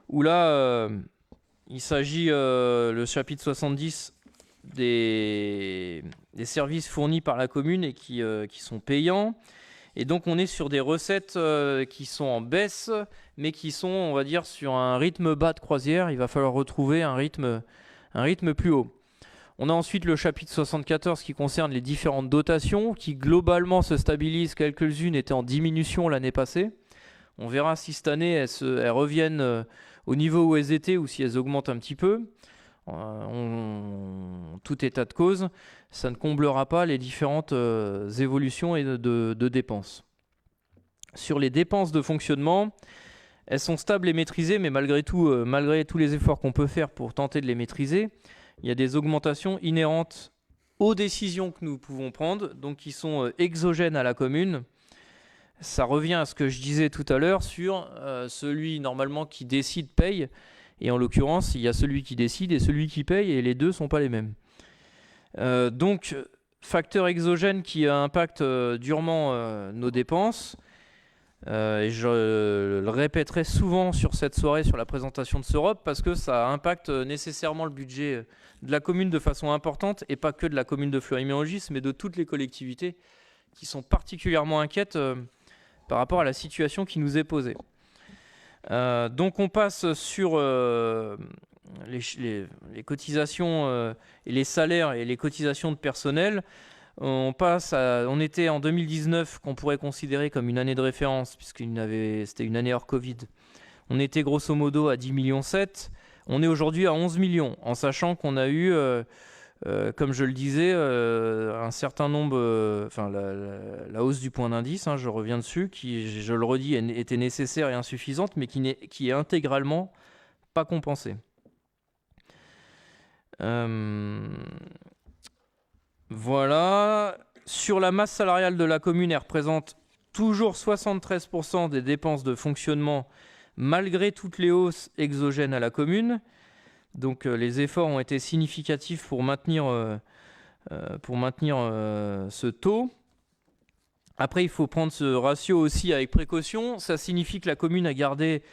où là il s'agit, le chapitre 70, des services fournis par la commune et qui sont payants. Et donc on est sur des recettes qui sont en baisse, mais qui sont, on va dire, sur un rythme bas de croisière. Il va falloir retrouver un rythme plus haut. On a ensuite le chapitre 74 qui concerne les différentes dotations, qui globalement se stabilisent. Quelques-unes étaient en diminution l'année passée. On verra si cette année elles reviennent au niveau où elles étaient ou si elles augmentent un petit peu. En tout état de cause, ça ne comblera pas les différentes évolutions et de dépenses. Sur les dépenses de fonctionnement, elles sont stables et maîtrisées, mais malgré tout, malgré tous les efforts qu'on peut faire pour tenter de les maîtriser, il y a des augmentations inhérentes aux décisions que nous pouvons prendre, donc qui sont exogènes à la commune. Ça revient à ce que je disais tout à l'heure sur celui normalement qui décide paye, et en l'occurrence, il y a celui qui décide et celui qui paye, et les deux ne sont pas les mêmes. Donc, facteur exogène qui impacte durement nos dépenses. Et je le répéterai souvent sur cette soirée sur la présentation de ce ROP parce que ça impacte nécessairement le budget de la commune de façon importante et pas que de la commune de Fleury-Mérogis mais de toutes les collectivités qui sont particulièrement inquiètes par rapport à la situation qui nous est posée. Donc on passe sur les cotisations et les salaires et les cotisations de personnel. On était en 2019 qu'on pourrait considérer comme une année de référence puisque c'était une année hors Covid. On était grosso modo à 10,7 millions. On est aujourd'hui à 11 millions en sachant qu'on a eu, comme je le disais, un certain nombre, la hausse du point d'indice, je reviens dessus, qui, je le redis, était nécessaire et insuffisante, mais qui est intégralement pas compensée. Voilà. Sur la masse salariale de la commune, elle représente toujours 73% des dépenses de fonctionnement malgré toutes les hausses exogènes à la commune. Donc les efforts ont été significatifs pour maintenir ce taux. Après, il faut prendre ce ratio aussi avec précaution. Ça signifie que la commune a gardé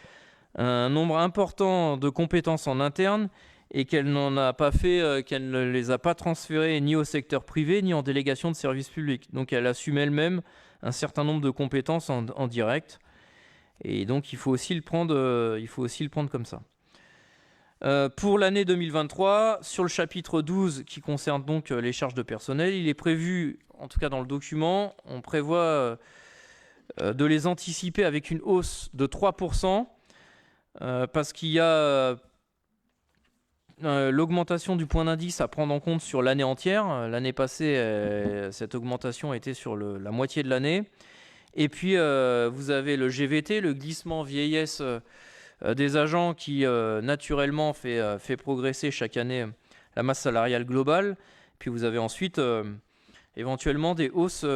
un nombre important de compétences en interne et qu'elle n'en a pas fait, qu'elle ne les a pas transférées ni au secteur privé ni en délégation de services publics. Donc elle assume elle-même un certain nombre de compétences en direct. Et donc il faut aussi le prendre comme ça. Pour l'année 2023, sur le chapitre 12 qui concerne donc les charges de personnel, il est prévu, en tout cas dans le document, on prévoit de les anticiper avec une hausse de 3%, parce qu'il y a l'augmentation du point d'indice à prendre en compte sur l'année entière. L'année passée, cette augmentation était sur la moitié de l'année. Et puis, vous avez le GVT, le glissement vieillesse des agents qui, naturellement, fait progresser chaque année la masse salariale globale. Puis, vous avez ensuite, éventuellement, des hausses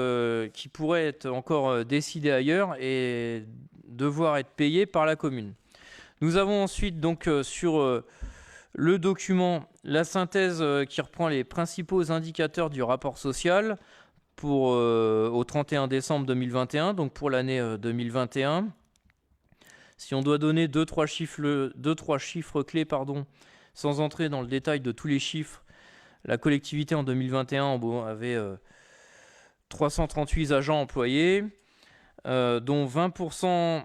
qui pourraient être encore décidées ailleurs et devoir être payées par la commune. Nous avons ensuite, donc, sur le document, la synthèse qui reprend les principaux indicateurs du rapport social au 31 décembre 2021, donc pour l'année 2021. Si on doit donner 2-3 chiffres clés, sans entrer dans le détail de tous les chiffres, la collectivité en 2021 avait 338 agents employés, dont 20%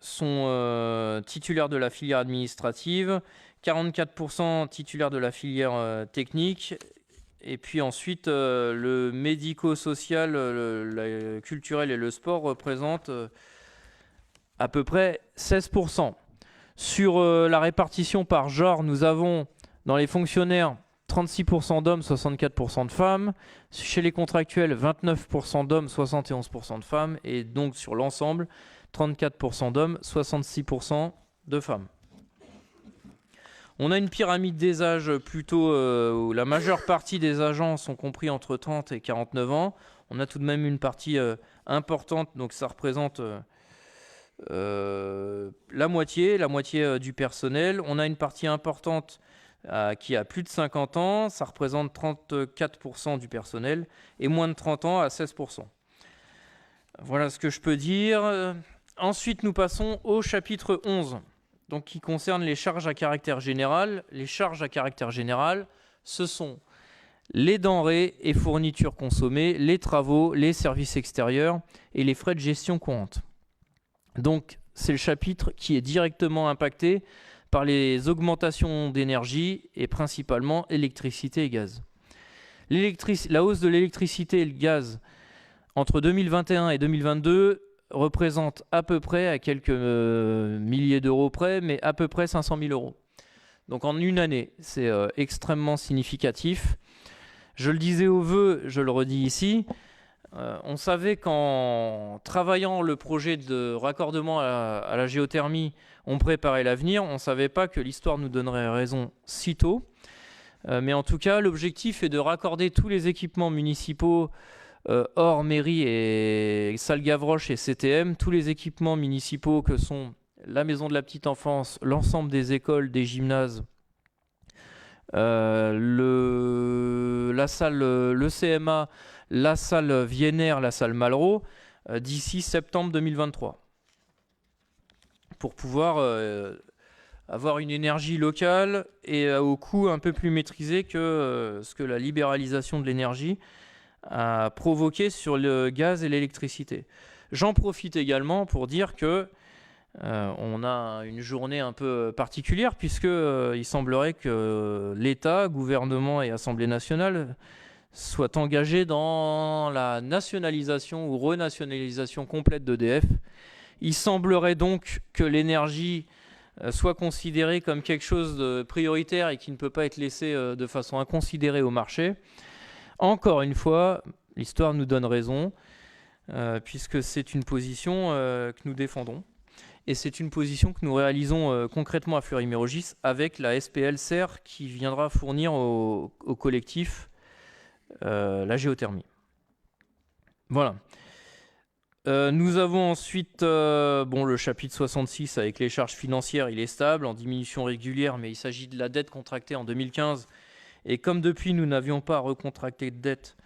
sont titulaires de la filière administrative, 44% titulaires de la filière technique, et puis ensuite le médico-social, le culturel et le sport représentent à peu près 16%. Sur la répartition par genre, nous avons dans les fonctionnaires 36% d'hommes, 64% de femmes. Chez les contractuels, 29% d'hommes, 71% de femmes. Et donc sur l'ensemble, 34% d'hommes, 66% de femmes. On a une pyramide des âges plutôt où la majeure partie des agents sont compris entre 30 et 49 ans. On a tout de même une partie importante, donc ça représente la moitié du personnel. On a une partie importante qui a plus de 50 ans, ça représente 34% du personnel, et moins de 30 ans à 16%. Voilà ce que je peux dire. Ensuite, nous passons au chapitre 11. Donc, qui concerne les charges à caractère général. Les charges à caractère général, ce sont les denrées et fournitures consommées, les travaux, les services extérieurs et les frais de gestion courante. Donc, c'est le chapitre qui est directement impacté par les augmentations d'énergie et principalement électricité et gaz. La hausse de l'électricité et le gaz entre 2021 et 2022 représente à peu près, à quelques milliers d'euros près, mais à peu près 500 000 euros. Donc en une année, c'est extrêmement significatif. Je le disais au vœu, je le redis ici, on savait qu'en travaillant le projet de raccordement à la géothermie, on préparait l'avenir. On ne savait pas que l'histoire nous donnerait raison si tôt. Mais en tout cas, l'objectif est de raccorder tous les équipements municipaux hors mairie et salle Gavroche et CTM, tous les équipements municipaux que sont la maison de la petite enfance, l'ensemble des écoles, des gymnases, la salle, le CMA, la salle Viennaire, la salle Malraux, d'ici septembre 2023. Pour pouvoir avoir une énergie locale et au coût un peu plus maîtrisé que ce que la libéralisation de l'énergie a provoqué sur le gaz et l'électricité. J'en profite également pour dire que on a une journée un peu particulière puisque il semblerait que l'État, gouvernement et Assemblée nationale soient engagés dans la nationalisation ou renationalisation complète d'EDF. Il semblerait donc que l'énergie soit considérée comme quelque chose de prioritaire et qui ne peut pas être laissé de façon inconsidérée au marché. Encore une fois, l'histoire nous donne raison, puisque c'est une position que nous défendons. Et c'est une position que nous réalisons concrètement à Fleury-Mérogis avec la SPL Serre qui viendra fournir au collectif la géothermie. Voilà. Nous avons ensuite le chapitre 66 avec les charges financières, il est stable, en diminution régulière, mais il s'agit de la dette contractée en 2015. Et comme depuis, nous n'avions pas recontracté de dette,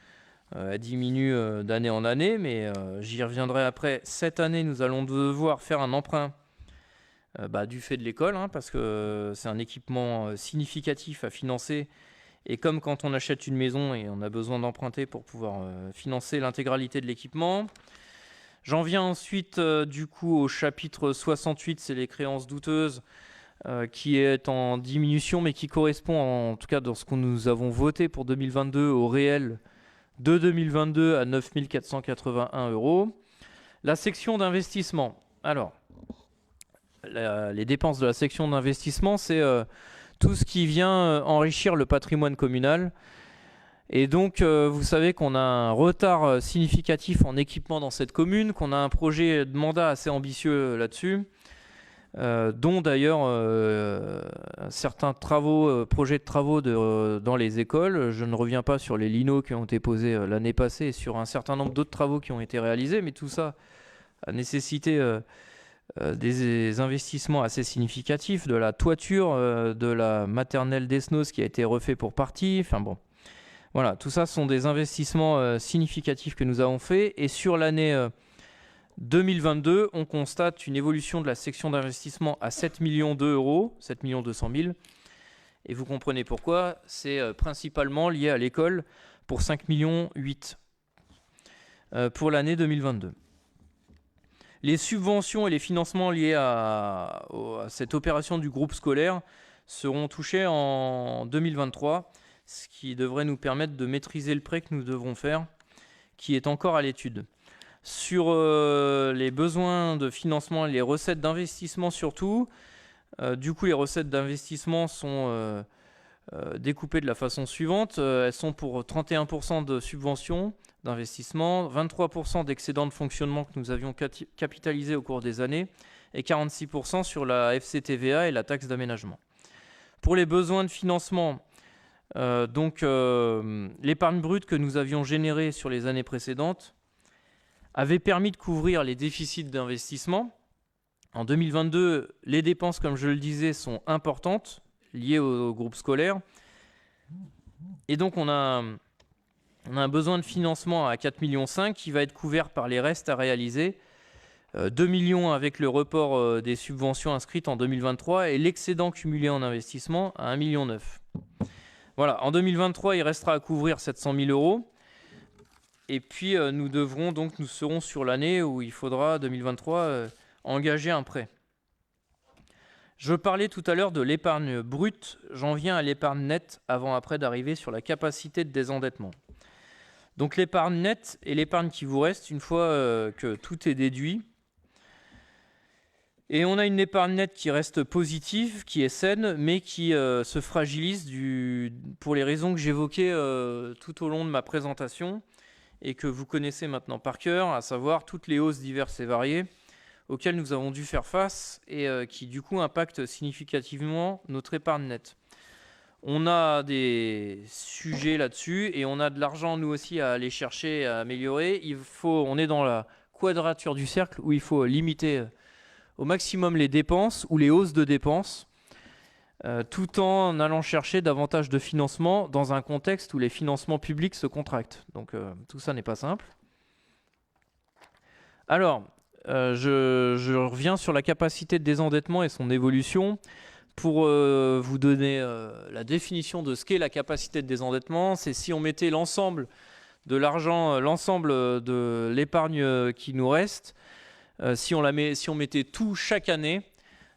elle diminue d'année en année, mais j'y reviendrai après. Cette année, nous allons devoir faire un emprunt du fait de l'école, parce que c'est un équipement significatif à financer. Et comme quand on achète une maison et on a besoin d'emprunter pour pouvoir financer l'intégralité de l'équipement. J'en viens ensuite au chapitre 68, c'est les créances douteuses, qui est en diminution, mais qui correspond, en tout cas dans ce que nous avons voté pour 2022, au réel de 2022 à 9 481 €. La section d'investissement. Alors, les dépenses de la section d'investissement, c'est tout ce qui vient enrichir le patrimoine communal. Et donc, vous savez qu'on a un retard significatif en équipement dans cette commune, qu'on a un projet de mandat assez ambitieux là-dessus. Dont d'ailleurs certains projets de travaux dans les écoles. Je ne reviens pas sur les linos qui ont été posés l'année passée et sur un certain nombre d'autres travaux qui ont été réalisés, mais tout ça a nécessité des investissements assez significatifs, de la toiture de la maternelle d'Esnos qui a été refait pour partie. Enfin bon, voilà, tout ça sont des investissements significatifs que nous avons faits. Et sur l'année 2022, on constate une évolution de la section d'investissement à 7 millions €, 7 200 000. Et vous comprenez pourquoi, c'est principalement lié à l'école pour 5,8 millions pour l'année 2022. Les subventions et les financements liés à cette opération du groupe scolaire seront touchés en 2023, ce qui devrait nous permettre de maîtriser le prêt que nous devrons faire, qui est encore à l'étude. Sur les besoins de financement et les recettes d'investissement surtout, les recettes d'investissement sont découpées de la façon suivante. Elles sont pour 31% de subventions d'investissement, 23% d'excédents de fonctionnement que nous avions capitalisés au cours des années et 46% sur la FCTVA et la taxe d'aménagement. Pour les besoins de financement, l'épargne brute que nous avions générée sur les années précédentes avait permis de couvrir les déficits d'investissement. En 2022, les dépenses, comme je le disais, sont importantes, liées au groupe scolaire. Et donc, on a un besoin de financement à 4,5 millions qui va être couvert par les restes à réaliser. 2 millions avec le report des subventions inscrites en 2023 et l'excédent cumulé en investissement à 1,9 million. Voilà, en 2023, il restera à couvrir 700 000 €. Et puis, nous serons sur l'année où il faudra, 2023, engager un prêt. Je parlais tout à l'heure de l'épargne brute. J'en viens à l'épargne nette avant-après d'arriver sur la capacité de désendettement. Donc, l'épargne nette et l'épargne qui vous reste, une fois que tout est déduit, Et on a une épargne nette qui reste positive, qui est saine, mais qui se fragilise pour les raisons que j'évoquais tout au long de ma présentation et que vous connaissez maintenant par cœur, à savoir toutes les hausses diverses et variées auxquelles nous avons dû faire face et qui du coup impactent significativement notre épargne nette. On a des sujets là-dessus et on a de l'argent nous aussi à aller chercher, à améliorer. On est dans la quadrature du cercle où il faut limiter au maximum les dépenses ou les hausses de dépenses, tout en allant chercher davantage de financement dans un contexte où les financements publics se contractent. Donc tout ça n'est pas simple. Alors, je reviens sur la capacité de désendettement et son évolution. Pour vous donner la définition de ce qu'est la capacité de désendettement, c'est si on mettait l'ensemble de l'argent, l'ensemble de l'épargne qui nous reste, si on mettait tout chaque année,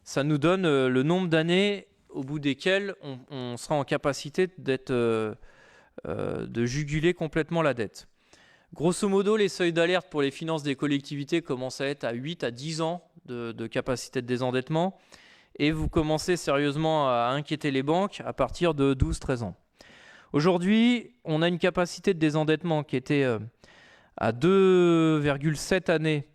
ça nous donne le nombre d'années au bout desquelles on sera en capacité de juguler complètement la dette. Grosso modo, les seuils d'alerte pour les finances des collectivités commencent à être à 8 à 10 ans de capacité de désendettement. Et vous commencez sérieusement à inquiéter les banques à partir de 12-13 ans. Aujourd'hui, on a une capacité de désendettement qui était à 2,7 années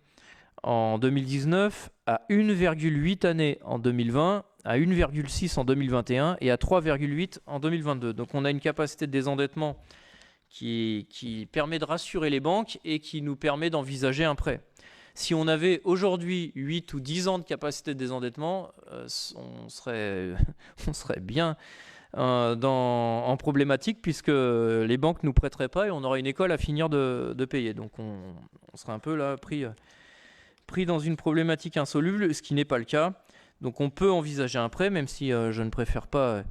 en 2019, à 1,8 années en 2020, à 1,6 en 2021 et à 3,8 en 2022. Donc on a une capacité de désendettement qui permet de rassurer les banques et qui nous permet d'envisager un prêt. Si on avait aujourd'hui 8 ou 10 ans de capacité de désendettement, on serait bien en problématique puisque les banques ne nous prêteraient pas et on aurait une école à finir de payer. Donc on serait un peu là pris dans une problématique insoluble, ce qui n'est pas le cas. Donc on peut envisager un prêt, même si je ne préfère pas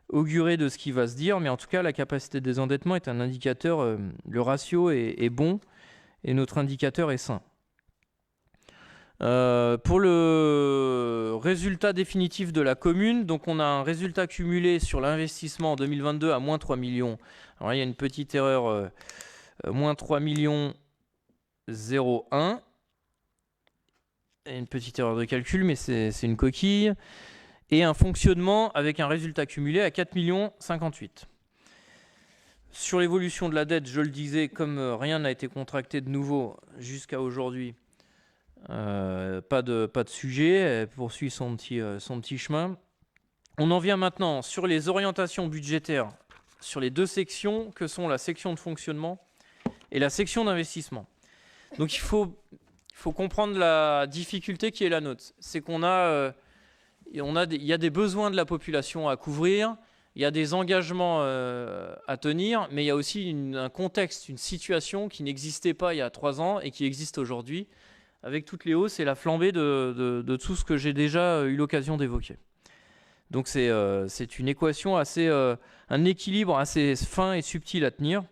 augurer de ce qui va se dire, mais en tout cas la capacité de désendettement est un indicateur, le ratio est bon et notre indicateur est sain. Pour le résultat définitif de la commune, donc on a un résultat cumulé sur l'investissement en 2022 à moins 3 millions. Alors là, il y a une petite erreur, moins 3 millions 0,1. Une petite erreur de calcul, mais c'est une coquille. Et un fonctionnement avec un résultat cumulé à 4 millions 58. Sur l'évolution de la dette, je le disais, comme rien n'a été contracté de nouveau jusqu'à aujourd'hui, pas de sujet, elle poursuit son petit chemin. On en vient maintenant sur les orientations budgétaires, sur les deux sections que sont la section de fonctionnement et la section d'investissement. Donc il faut comprendre la difficulté qui est la nôtre. C'est qu'on il y a des besoins de la population à couvrir, il y a des engagements à tenir, mais il y a aussi un contexte, une situation qui n'existait pas il y a 3 ans et qui existe aujourd'hui, avec toutes les hausses et la flambée de tout ce que j'ai déjà eu l'occasion d'évoquer. Donc c'est une équation un équilibre assez fin et subtil à tenir.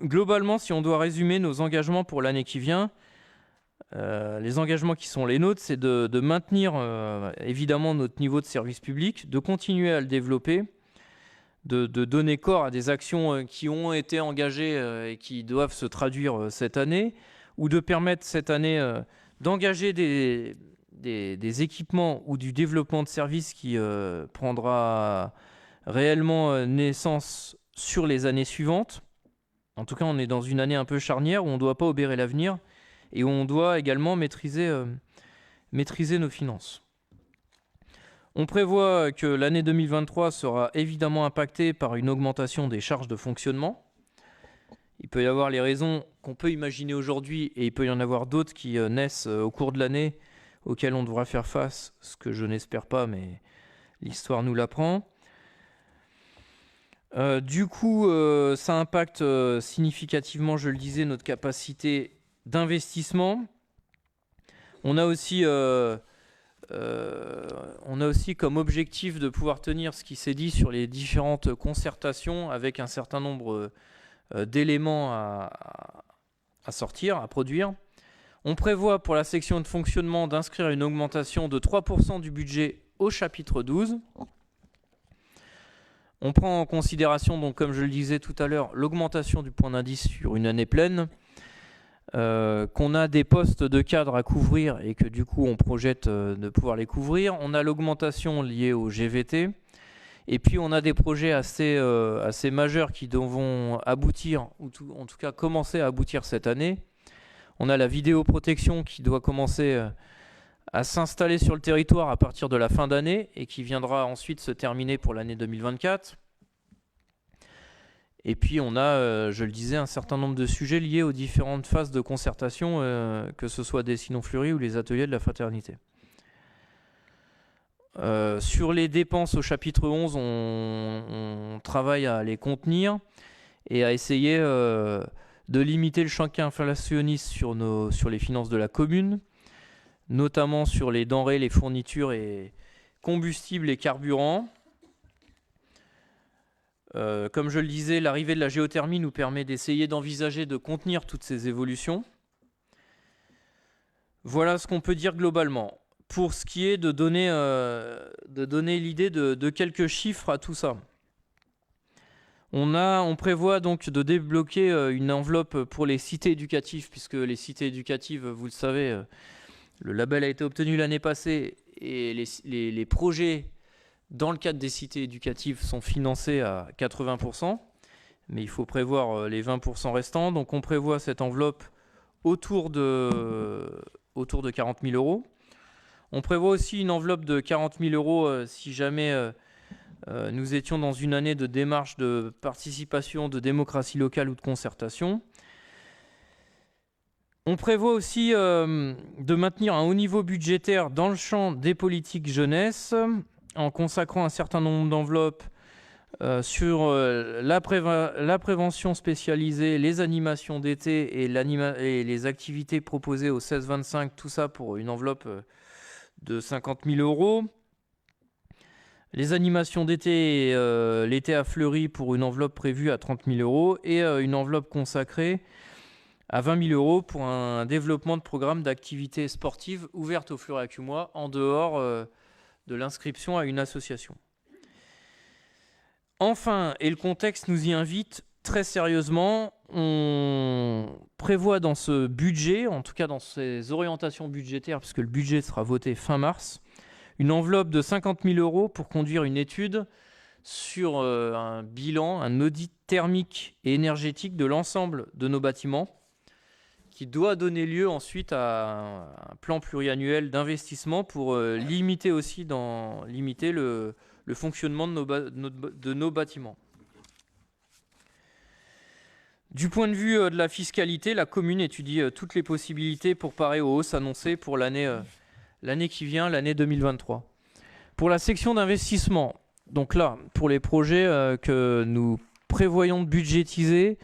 Globalement, si on doit résumer nos engagements pour l'année qui vient, les engagements qui sont les nôtres, c'est de maintenir évidemment notre niveau de service public, de continuer à le développer, de donner corps à des actions qui ont été engagées et qui doivent se traduire cette année, ou de permettre cette année d'engager des équipements ou du développement de services qui prendra réellement naissance sur les années suivantes. En tout cas, on est dans une année un peu charnière où on ne doit pas obérer l'avenir et où on doit également maîtriser nos finances. On prévoit que l'année 2023 sera évidemment impactée par une augmentation des charges de fonctionnement. Il peut y avoir les raisons qu'on peut imaginer aujourd'hui et il peut y en avoir d'autres qui naissent au cours de l'année auxquelles on devra faire face, ce que je n'espère pas, mais l'histoire nous l'apprend. Du coup, ça impacte significativement, je le disais, notre capacité d'investissement. On a aussi comme objectif de pouvoir tenir ce qui s'est dit sur les différentes concertations avec un certain nombre d'éléments à sortir, à produire. On prévoit pour la section de fonctionnement d'inscrire une augmentation de 3% du budget au chapitre 12. On prend en considération, donc, comme je le disais tout à l'heure, l'augmentation du point d'indice sur une année pleine. qu'on a des postes de cadre à couvrir et que du coup on projette de pouvoir les couvrir. On a l'augmentation liée au GVT. Et puis on a des projets assez majeurs qui vont aboutir, ou en tout cas commencer à aboutir cette année. On a la vidéoprotection qui doit commencer à s'installer sur le territoire à partir de la fin d'année et qui viendra ensuite se terminer pour l'année 2024. Et puis on a, je le disais, un certain nombre de sujets liés aux différentes phases de concertation, que ce soit des Sinon-Fleury ou les ateliers de la fraternité. Sur les dépenses au chapitre 11, on travaille à les contenir et à essayer de limiter le choc inflationniste sur les finances de la commune, notamment sur les denrées, les fournitures et combustibles et carburants. Comme je le disais, l'arrivée de la géothermie nous permet d'essayer d'envisager de contenir toutes ces évolutions. Voilà ce qu'on peut dire globalement. Pour ce qui est de donner l'idée de quelques chiffres à tout ça. On prévoit donc de débloquer une enveloppe pour les cités éducatives, puisque les cités éducatives, vous le savez, le label a été obtenu l'année passée et les projets dans le cadre des cités éducatives sont financés à 80%, mais il faut prévoir les 20% restants. Donc on prévoit cette enveloppe autour de 40 000 euros. On prévoit aussi une enveloppe de 40 000 euros si jamais nous étions dans une année de démarche de participation, de démocratie locale ou de concertation. On prévoit aussi de maintenir un haut niveau budgétaire dans le champ des politiques jeunesse en consacrant un certain nombre d'enveloppes sur la prévention spécialisée, les animations d'été et les activités proposées au 16-25, tout ça pour une enveloppe de 50 000 euros. Les animations d'été, l'été à Fleury pour une enveloppe prévue à 30 000 euros et une enveloppe consacrée à 20 000 euros pour un développement de programmes d'activités sportives ouvertes au Fleury-Acumois en dehors de l'inscription à une association. Enfin, et le contexte nous y invite très sérieusement, on prévoit dans ce budget, en tout cas dans ces orientations budgétaires, puisque le budget sera voté fin mars, une enveloppe de 50 000 euros pour conduire une étude sur un bilan, un audit thermique et énergétique de l'ensemble de nos bâtiments, qui doit donner lieu ensuite à un plan pluriannuel d'investissement pour limiter le fonctionnement de nos bâtiments. Du point de vue de la fiscalité, la commune étudie toutes les possibilités pour parer aux hausses annoncées pour l'année qui vient, l'année 2023. Pour la section d'investissement, donc là, pour les projets que nous prévoyons de budgétiser,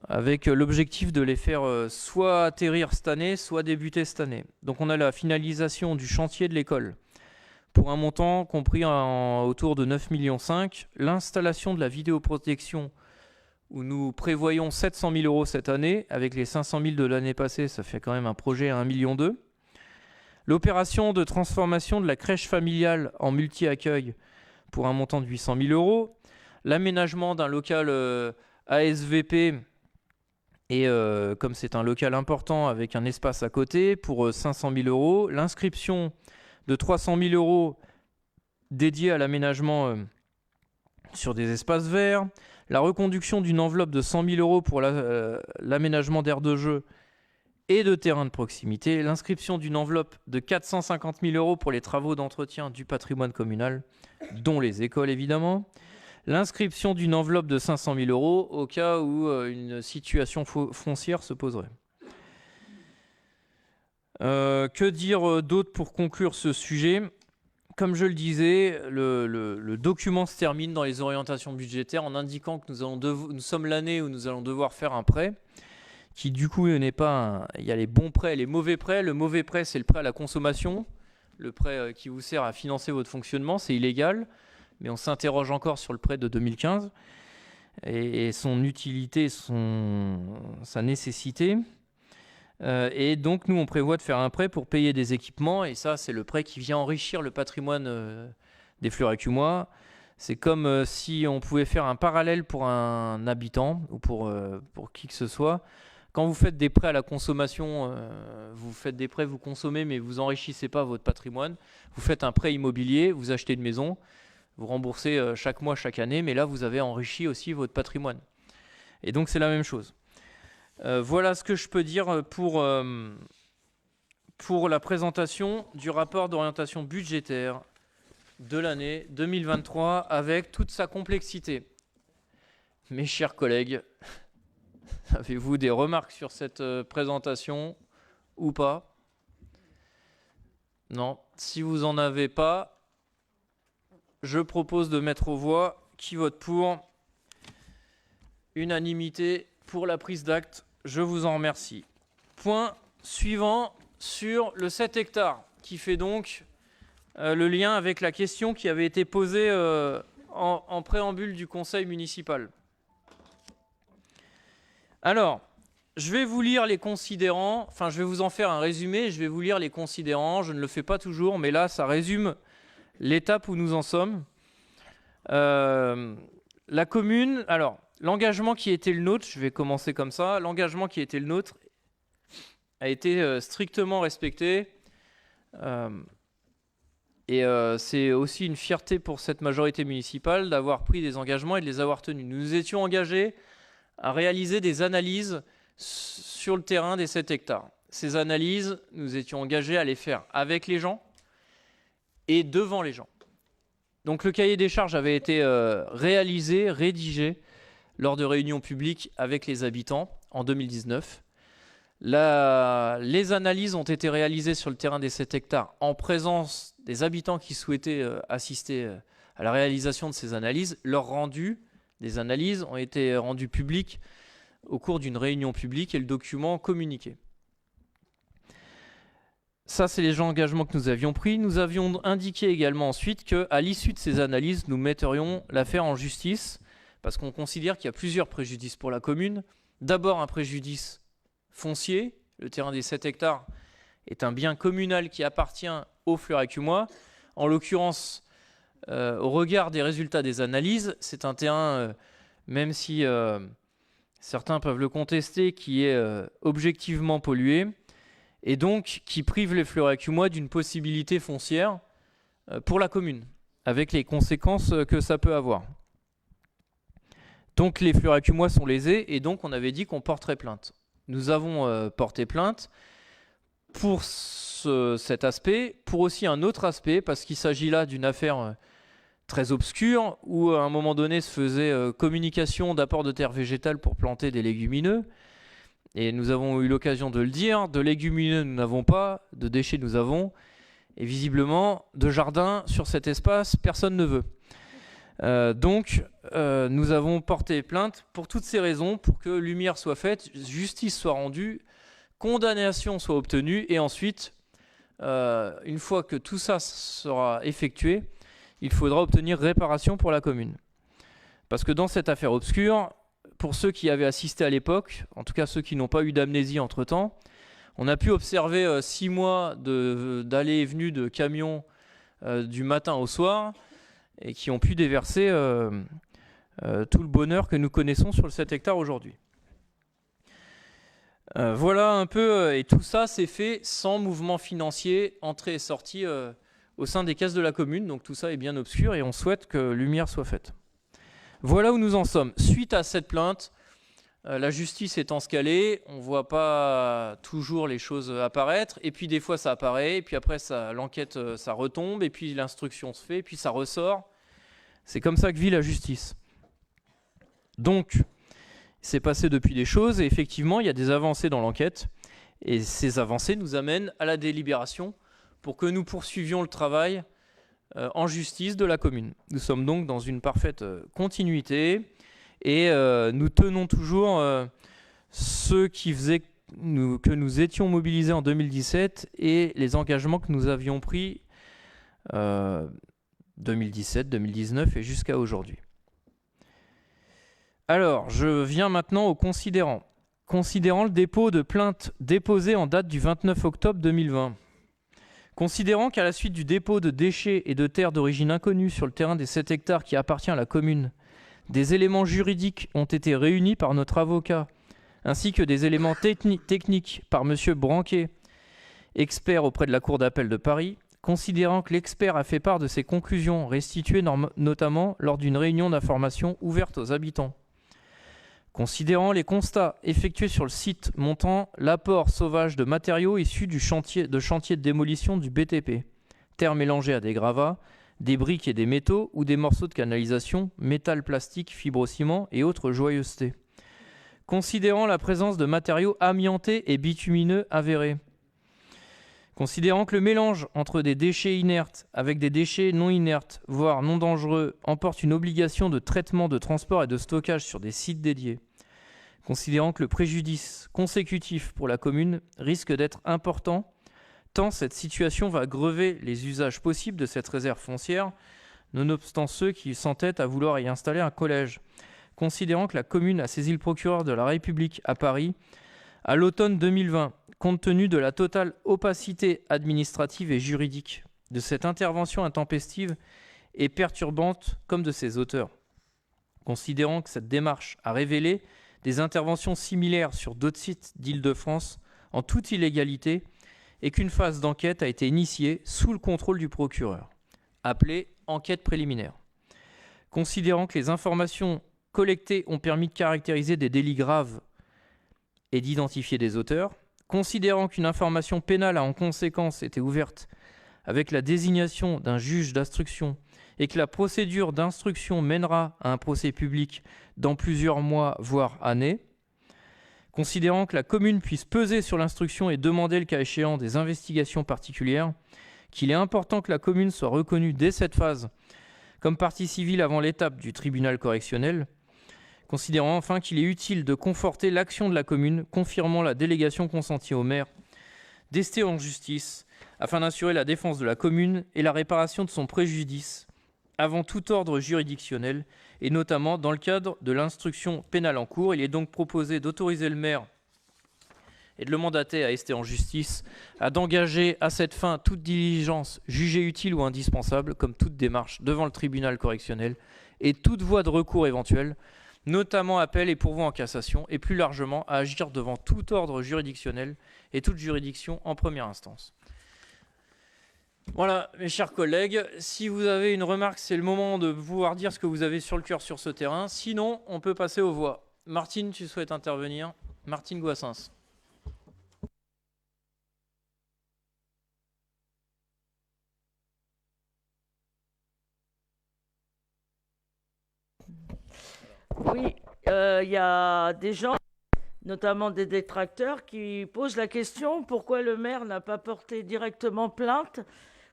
avec l'objectif de les faire soit atterrir cette année, soit débuter cette année. Donc on a la finalisation du chantier de l'école, pour un montant compris autour de 9,5 millions, l'installation de la vidéoprotection, où nous prévoyons 700 000 euros cette année, avec les 500 000 de l'année passée, ça fait quand même un projet à 1,2 million. L'opération de transformation de la crèche familiale en multi-accueil pour un montant de 800 000 euros. L'aménagement d'un local ASVP, et comme c'est un local important avec un espace à côté, pour 500 000 euros. L'inscription de 300 000 euros dédiée à l'aménagement sur des espaces verts. La reconduction d'une enveloppe de 100 000 euros pour l'aménagement d'aires de jeu et de terrains de proximité. L'inscription d'une enveloppe de 450 000 euros pour les travaux d'entretien du patrimoine communal, dont les écoles évidemment. L'inscription d'une enveloppe de 500 000 euros au cas où une situation foncière se poserait. Que dire d'autre pour conclure ce sujet ? Comme je le disais, le document se termine dans les orientations budgétaires en indiquant que nous sommes l'année où nous allons devoir faire un prêt, qui du coup n'est pas il y a les bons prêts et les mauvais prêts. Le mauvais prêt, c'est le prêt à la consommation, le prêt qui vous sert à financer votre fonctionnement, c'est illégal, mais on s'interroge encore sur le prêt de 2015 et son utilité, sa nécessité. Et donc nous on prévoit de faire un prêt pour payer des équipements, et ça c'est le prêt qui vient enrichir le patrimoine des Fleury-Acumois. C'est comme si on pouvait faire un parallèle pour un habitant ou pour qui que ce soit. quand vous faites des prêts à la consommation, vous faites des prêts, vous consommez, mais vous enrichissez pas votre patrimoine. Vous faites un prêt immobilier, vous achetez une maison, vous remboursez chaque mois, chaque année, mais là, vous avez enrichi aussi votre patrimoine. Et donc, c'est la même chose. Voilà ce que je peux dire pour la présentation du rapport d'orientation budgétaire de l'année 2023 avec toute sa complexité. Mes chers collègues, avez-vous des remarques sur cette présentation ou pas? Non. Si vous n'en avez pas, je propose de mettre aux voix. Qui vote pour? Unanimité pour la prise d'acte. Je vous en remercie. Point suivant sur le 7 hectares, qui fait donc le lien avec la question qui avait été posée en préambule du conseil municipal. Alors, je vais vous lire les considérants, enfin je vais vous en faire un résumé, je vais vous lire les considérants, je ne le fais pas toujours, mais là ça résume l'étape où nous en sommes. La commune, alors l'engagement qui était le nôtre, je vais commencer comme ça, l'engagement qui était le nôtre a été strictement respecté. Et c'est aussi une fierté pour cette majorité municipale d'avoir pris des engagements et de les avoir tenus. Nous nous étions engagés à réaliser des analyses sur le terrain des 7 hectares. Ces analyses, nous étions engagés à les faire avec les gens et devant les gens. Donc le cahier des charges avait été rédigé lors de réunions publiques avec les habitants en 2019. Les analyses ont été réalisées sur le terrain des 7 hectares en présence des habitants qui souhaitaient assister à la réalisation de ces analyses. Leurs rendus des analyses ont été rendus publics au cours d'une réunion publique et le document communiqué. Ça, c'est les engagements que nous avions pris. Nous avions indiqué également ensuite qu'à l'issue de ces analyses, nous metterions l'affaire en justice parce qu'on considère qu'il y a plusieurs préjudices pour la commune. D'abord, un préjudice foncier. Le terrain des 7 hectares est un bien communal qui appartient au Fleury-Acumois. En l'occurrence, au regard des résultats des analyses, c'est un terrain, même si certains peuvent le contester, qui est objectivement pollué et donc qui prive les Fleury-Acumois d'une possibilité foncière pour la commune, avec les conséquences que ça peut avoir. Donc les Fleury-Acumois sont lésés et donc on avait dit qu'on porterait plainte. Nous avons porté plainte pour cet aspect, pour aussi un autre aspect, parce qu'il s'agit là d'une affaire très obscure, où à un moment donné se faisait communication d'apport de terre végétale pour planter des légumineux. Et nous avons eu l'occasion de le dire, de légumineux nous n'avons pas, de déchets nous avons, et visiblement de jardin sur cet espace, personne ne veut. Donc nous avons porté plainte pour toutes ces raisons, pour que lumière soit faite, justice soit rendue, condamnation soit obtenue, et ensuite, une fois que tout ça sera effectué, il faudra obtenir réparation pour la commune. Parce que dans cette affaire obscure, pour ceux qui avaient assisté à l'époque, en tout cas ceux qui n'ont pas eu d'amnésie entre-temps, on a pu observer 6 mois d'allées et venues de camions du matin au soir, et qui ont pu déverser tout le bonheur que nous connaissons sur le 7 hectares aujourd'hui. Voilà un peu, et tout ça s'est fait sans mouvement financier, entrée et sortie au sein des caisses de la commune, donc tout ça est bien obscur et on souhaite que lumière soit faite. Voilà où nous en sommes. Suite à cette plainte, la justice étant scalée, on ne voit pas toujours les choses apparaître, et puis des fois ça apparaît, et puis après l'enquête ça retombe, et puis l'instruction se fait, et puis ça ressort. C'est comme ça que vit la justice. Donc, il s'est passé depuis des choses, et effectivement, il y a des avancées dans l'enquête, et ces avancées nous amènent à la délibération pour que nous poursuivions le travail en justice de la commune. Nous sommes donc dans une parfaite continuité, et nous tenons toujours ceux qui faisaient que nous étions mobilisés en 2017 et les engagements que nous avions pris 2017, 2019 et jusqu'à aujourd'hui. Alors, je viens maintenant au considérant. Considérant le dépôt de plainte déposée en date du 29 octobre 2020. Considérant qu'à la suite du dépôt de déchets et de terres d'origine inconnue sur le terrain des 7 hectares qui appartient à la commune, des éléments juridiques ont été réunis par notre avocat ainsi que des éléments techniques par M. Branquet, expert auprès de la Cour d'appel de Paris, considérant que l'expert a fait part de ses conclusions restituées notamment lors d'une réunion d'information ouverte aux habitants. Considérant les constats effectués sur le site montrant l'apport sauvage de matériaux issus de chantiers de démolition du BTP, terre mélangée à des gravats, des briques et des métaux ou des morceaux de canalisation, métal, plastique, fibrociment et autres joyeusetés. Considérant la présence de matériaux amiantés et bitumineux avérés. Considérant que le mélange entre des déchets inertes avec des déchets non inertes, voire non dangereux, emporte une obligation de traitement, de transport et de stockage sur des sites dédiés. Considérant que le préjudice consécutif pour la commune risque d'être important, tant cette situation va grever les usages possibles de cette réserve foncière, nonobstant ceux qui s'entêtent à vouloir y installer un collège. Considérant que la commune a saisi le procureur de la République à Paris à l'automne 2020, compte tenu de la totale opacité administrative et juridique de cette intervention intempestive et perturbante comme de ses auteurs. Considérant que cette démarche a révélé des interventions similaires sur d'autres sites d'Île-de-France en toute illégalité et qu'une phase d'enquête a été initiée sous le contrôle du procureur, appelée enquête préliminaire. Considérant que les informations collectées ont permis de caractériser des délits graves et d'identifier des auteurs, considérant qu'une information pénale a en conséquence été ouverte avec la désignation d'un juge d'instruction et que la procédure d'instruction mènera à un procès public dans plusieurs mois, voire années, considérant que la commune puisse peser sur l'instruction et demander le cas échéant des investigations particulières, qu'il est important que la commune soit reconnue dès cette phase comme partie civile avant l'étape du tribunal correctionnel, considérant enfin qu'il est utile de conforter l'action de la commune, confirmant la délégation consentie au maire d'ester en justice afin d'assurer la défense de la commune et la réparation de son préjudice avant tout ordre juridictionnel et notamment dans le cadre de l'instruction pénale en cours. Il est donc proposé d'autoriser le maire et de le mandater à ester en justice, à d'engager à cette fin toute diligence jugée utile ou indispensable, comme toute démarche devant le tribunal correctionnel et toute voie de recours éventuelle, notamment appel et pourvoi en cassation, et plus largement à agir devant tout ordre juridictionnel et toute juridiction en première instance. Voilà, mes chers collègues, si vous avez une remarque, c'est le moment de pouvoir dire ce que vous avez sur le cœur sur ce terrain. Sinon, on peut passer aux voix. Martine, tu souhaites intervenir? Martine Goissens. Oui, il y a des gens, notamment des détracteurs, qui posent la question pourquoi le maire n'a pas porté directement plainte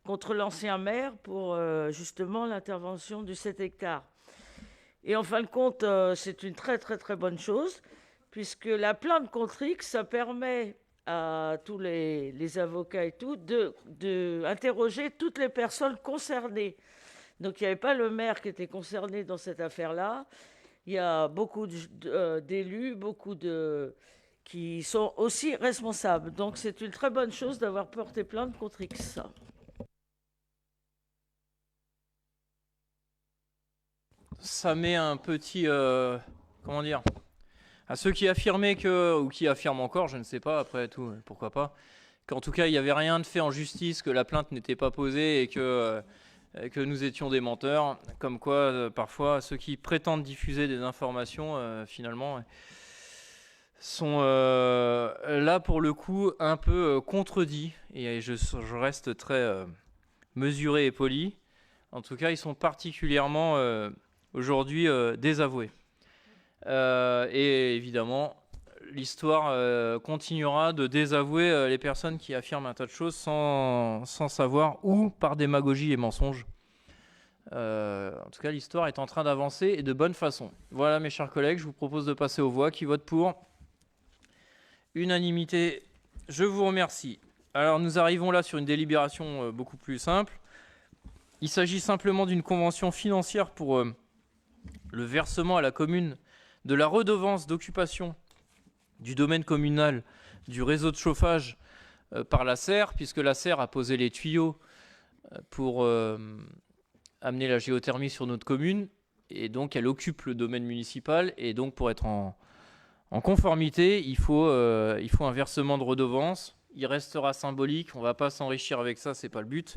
contre l'ancien maire pour justement l'intervention du 7 hectares. Et en fin de compte, c'est une très très très bonne chose, puisque la plainte contre X, ça permet à tous les avocats et tout de interroger toutes les personnes concernées. Donc il n'y avait pas le maire qui était concerné dans cette affaire-là. Il y a beaucoup d'élus, qui sont aussi responsables. Donc c'est une très bonne chose d'avoir porté plainte contre X. Ça met un petit... comment dire, à ceux qui affirmaient que, ou qui affirment encore, je ne sais pas, après tout, pourquoi pas, qu'en tout cas il n'y avait rien de fait en justice, que la plainte n'était pas posée et que nous étions des menteurs, comme quoi parfois ceux qui prétendent diffuser des informations finalement sont là pour le coup un peu contredits, et je reste très mesuré et poli. En tout cas, ils sont particulièrement aujourd'hui désavoués. Et évidemment, l'histoire continuera de désavouer les personnes qui affirment un tas de choses sans savoir, ou par démagogie et mensonges. En tout cas, l'histoire est en train d'avancer et de bonne façon. Voilà, mes chers collègues, je vous propose de passer aux voix. Qui vote pour? Unanimité, je vous remercie. Alors, nous arrivons là sur une délibération beaucoup plus simple. Il s'agit simplement d'une convention financière pour le versement à la commune de la redevance d'occupation du domaine communal du réseau de chauffage par la SER, puisque la SER a posé les tuyaux pour amener la géothermie sur notre commune, et donc elle occupe le domaine municipal, et donc pour être en En conformité, il faut un versement de redevance. Il restera symbolique, on ne va pas s'enrichir avec ça, ce n'est pas le but.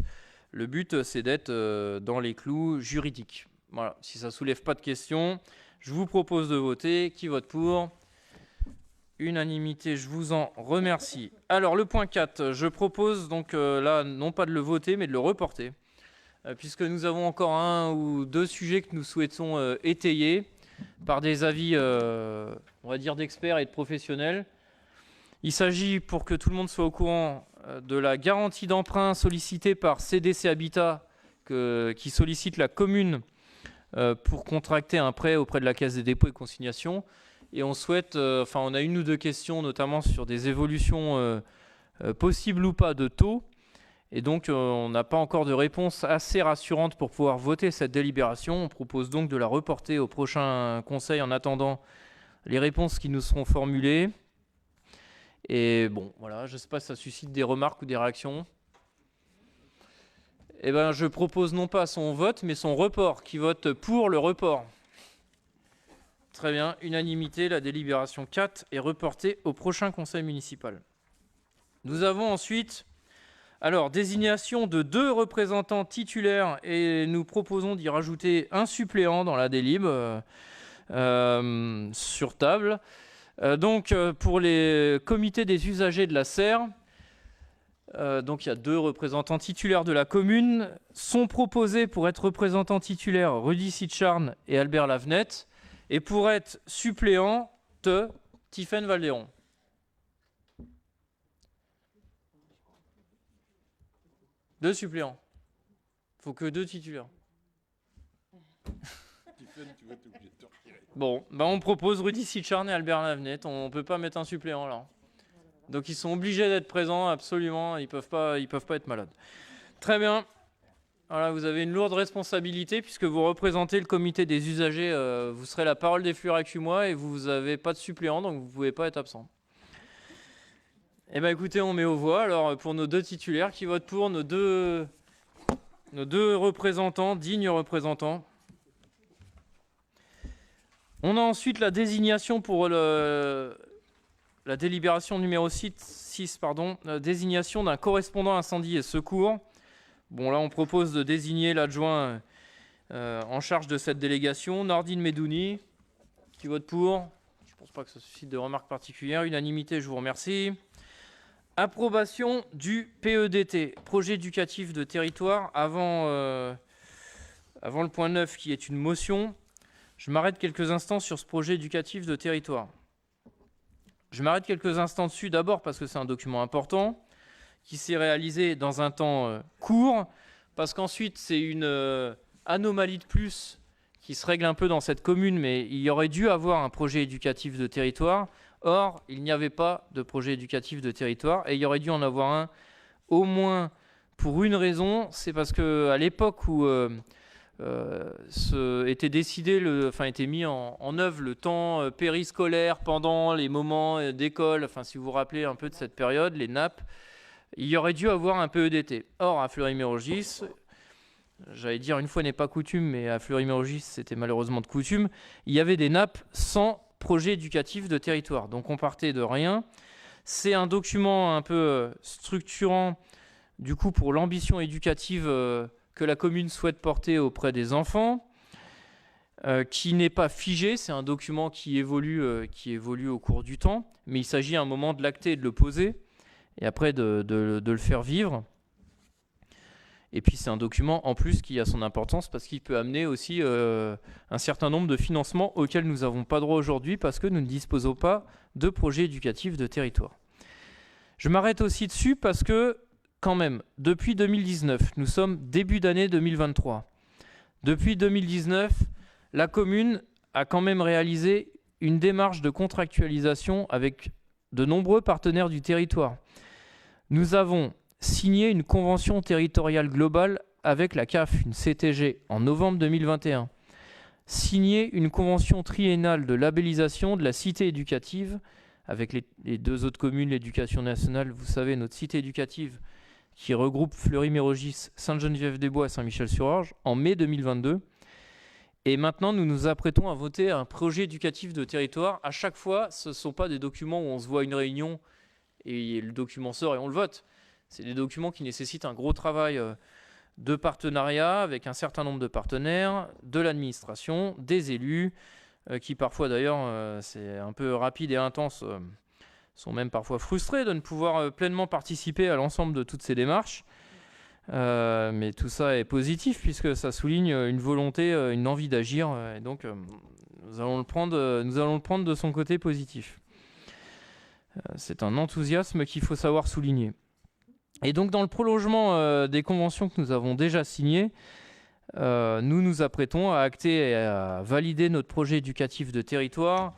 Le but, c'est d'être dans les clous juridiques. Voilà. Si ça ne soulève pas de questions, je vous propose de voter. Qui vote pour ? Unanimité, je vous en remercie. Alors, le point 4, je propose donc là, non pas de le voter, mais de le reporter. Puisque nous avons encore 1 ou 2 sujets que nous souhaitons étayer par des avis, on va dire, d'experts et de professionnels. Il s'agit, pour que tout le monde soit au courant, de la garantie d'emprunt sollicitée par CDC Habitat, qui sollicite la commune pour contracter un prêt auprès de la Caisse des dépôts et consignations. Et on souhaite, on a 1 ou 2 questions, notamment sur des évolutions possibles ou pas de taux. Et donc, on n'a pas encore de réponse assez rassurante pour pouvoir voter cette délibération. On propose donc de la reporter au prochain conseil en attendant les réponses qui nous seront formulées. Et bon, voilà, je ne sais pas si ça suscite des remarques ou des réactions. Eh bien, je propose non pas son vote, mais son report. Qui vote pour le report ? Très bien, unanimité, la délibération 4 est reportée au prochain conseil municipal. Nous avons ensuite... Alors, désignation de 2 représentants titulaires et nous proposons d'y rajouter un suppléant dans la délib sur table. Donc, pour les comités des usagers de la serre, donc il y a 2 représentants titulaires de la commune. Sont proposés pour être représentants titulaires Rudy Sitcharn et Albert Lavenette et pour être suppléants Tiffaine Valdéron. Deux suppléants. Il faut que 2 titulaires. Bon, on propose Rudy Sitcharn et Albert Lavenette. On ne peut pas mettre un suppléant là. Donc ils sont obligés d'être présents, absolument. Ils peuvent pas être malades. Très bien. Voilà, vous avez une lourde responsabilité puisque vous représentez le comité des usagers. Vous serez la parole des flux RAC-UMOA et vous n'avez pas de suppléant, donc vous ne pouvez pas être absent. Eh bien écoutez, on met aux voix alors pour nos 2 titulaires qui votent pour nos deux représentants, dignes représentants. On a ensuite la désignation pour la délibération numéro 6, désignation d'un correspondant incendie et secours. Bon là on propose de désigner l'adjoint en charge de cette délégation, Nordine Medouni, qui vote pour. Je ne pense pas que ça suscite de remarques particulières. Unanimité, je vous remercie. Approbation du PEDT, projet éducatif de territoire, avant le point 9 qui est une motion. Je m'arrête quelques instants sur ce projet éducatif de territoire. Je m'arrête quelques instants dessus d'abord parce que c'est un document important qui s'est réalisé dans un temps court, parce qu'ensuite c'est une anomalie de plus qui se règle un peu dans cette commune, mais il y aurait dû avoir un projet éducatif de territoire. Or, il n'y avait pas de projet éducatif de territoire et il y aurait dû en avoir un au moins pour une raison, c'est parce qu'à l'époque où était décidé, était mis en œuvre le temps périscolaire pendant les moments d'école, si vous vous rappelez un peu de cette période, les nappes, il y aurait dû avoir un PEDT. Or, à Fleury-Mérogis, j'allais dire une fois n'est pas coutume, mais à Fleury-Mérogis, c'était malheureusement de coutume, il y avait des nappes sans projet éducatif de territoire. Donc on partait de rien. C'est un document un peu structurant du coup pour l'ambition éducative que la commune souhaite porter auprès des enfants, qui n'est pas figé. C'est un document qui évolue au cours du temps, mais il s'agit à un moment de l'acter et de le poser, et après de le faire vivre. Et puis c'est un document en plus qui a son importance parce qu'il peut amener aussi un certain nombre de financements auxquels nous n'avons pas droit aujourd'hui parce que nous ne disposons pas de projet éducatif de territoire. Je m'arrête aussi dessus parce que quand même, depuis 2019, nous sommes début d'année 2023. Depuis 2019, la commune a quand même réalisé une démarche de contractualisation avec de nombreux partenaires du territoire. Nous avons signé une convention territoriale globale avec la CAF, une CTG, en novembre 2021. Signé une convention triennale de labellisation de la cité éducative avec les 2 autres communes, l'éducation nationale, vous savez, notre cité éducative qui regroupe Fleury-Mérogis, Sainte-Geneviève-des-Bois et Saint-Michel-sur-Orge en mai 2022. Et maintenant, nous nous apprêtons à voter un projet éducatif de territoire. À chaque fois, ce ne sont pas des documents où on se voit à une réunion et le document sort et on le vote. C'est des documents qui nécessitent un gros travail de partenariat avec un certain nombre de partenaires, de l'administration, des élus, qui parfois d'ailleurs, c'est un peu rapide et intense, sont même parfois frustrés de ne pouvoir pleinement participer à l'ensemble de toutes ces démarches. Mais tout ça est positif puisque ça souligne une volonté, une envie d'agir. Et donc, nous allons le prendre de son côté positif. C'est un enthousiasme qu'il faut savoir souligner. Et donc, dans le prolongement des conventions que nous avons déjà signées, nous nous apprêtons à acter et à valider notre projet éducatif de territoire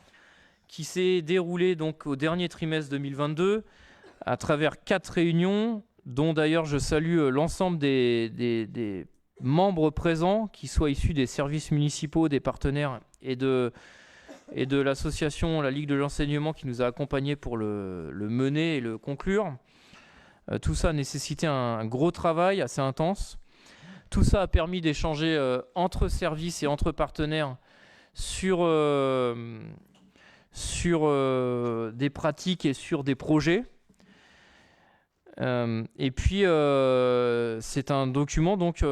qui s'est déroulé donc au dernier trimestre 2022 à travers 4 réunions, dont d'ailleurs je salue l'ensemble des membres présents, qui soient issus des services municipaux, des partenaires et de l'association La Ligue de l'enseignement qui nous a accompagnés pour le mener et le conclure. Tout ça a nécessité un gros travail assez intense. Tout ça a permis d'échanger entre services et entre partenaires sur des pratiques et sur des projets. Et puis, c'est un document donc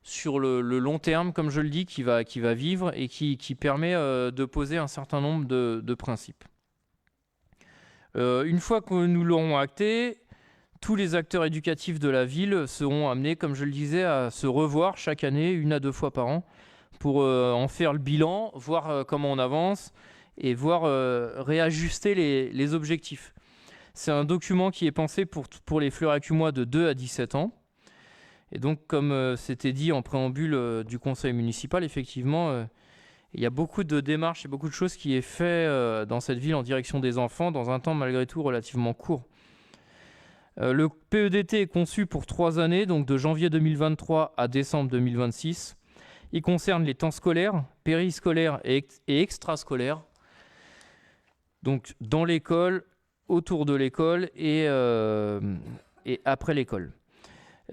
sur le long terme, comme je le dis, qui va vivre et qui permet de poser un certain nombre de principes. Une fois que nous l'aurons acté, tous les acteurs éducatifs de la ville seront amenés, comme je le disais, à se revoir chaque année, 1 à 2 fois par an, pour en faire le bilan, voir comment on avance et voir réajuster les objectifs. C'est un document qui est pensé pour les Fleury-Acumois de 2 à 17 ans. Et donc, comme c'était dit en préambule du conseil municipal, effectivement, il y a beaucoup de démarches et beaucoup de choses qui est fait dans cette ville en direction des enfants dans un temps malgré tout relativement court. Le PEDT est conçu pour 3 années, donc de janvier 2023 à décembre 2026. Il concerne les temps scolaires, périscolaires et extrascolaires. Donc dans l'école, autour de l'école et après l'école.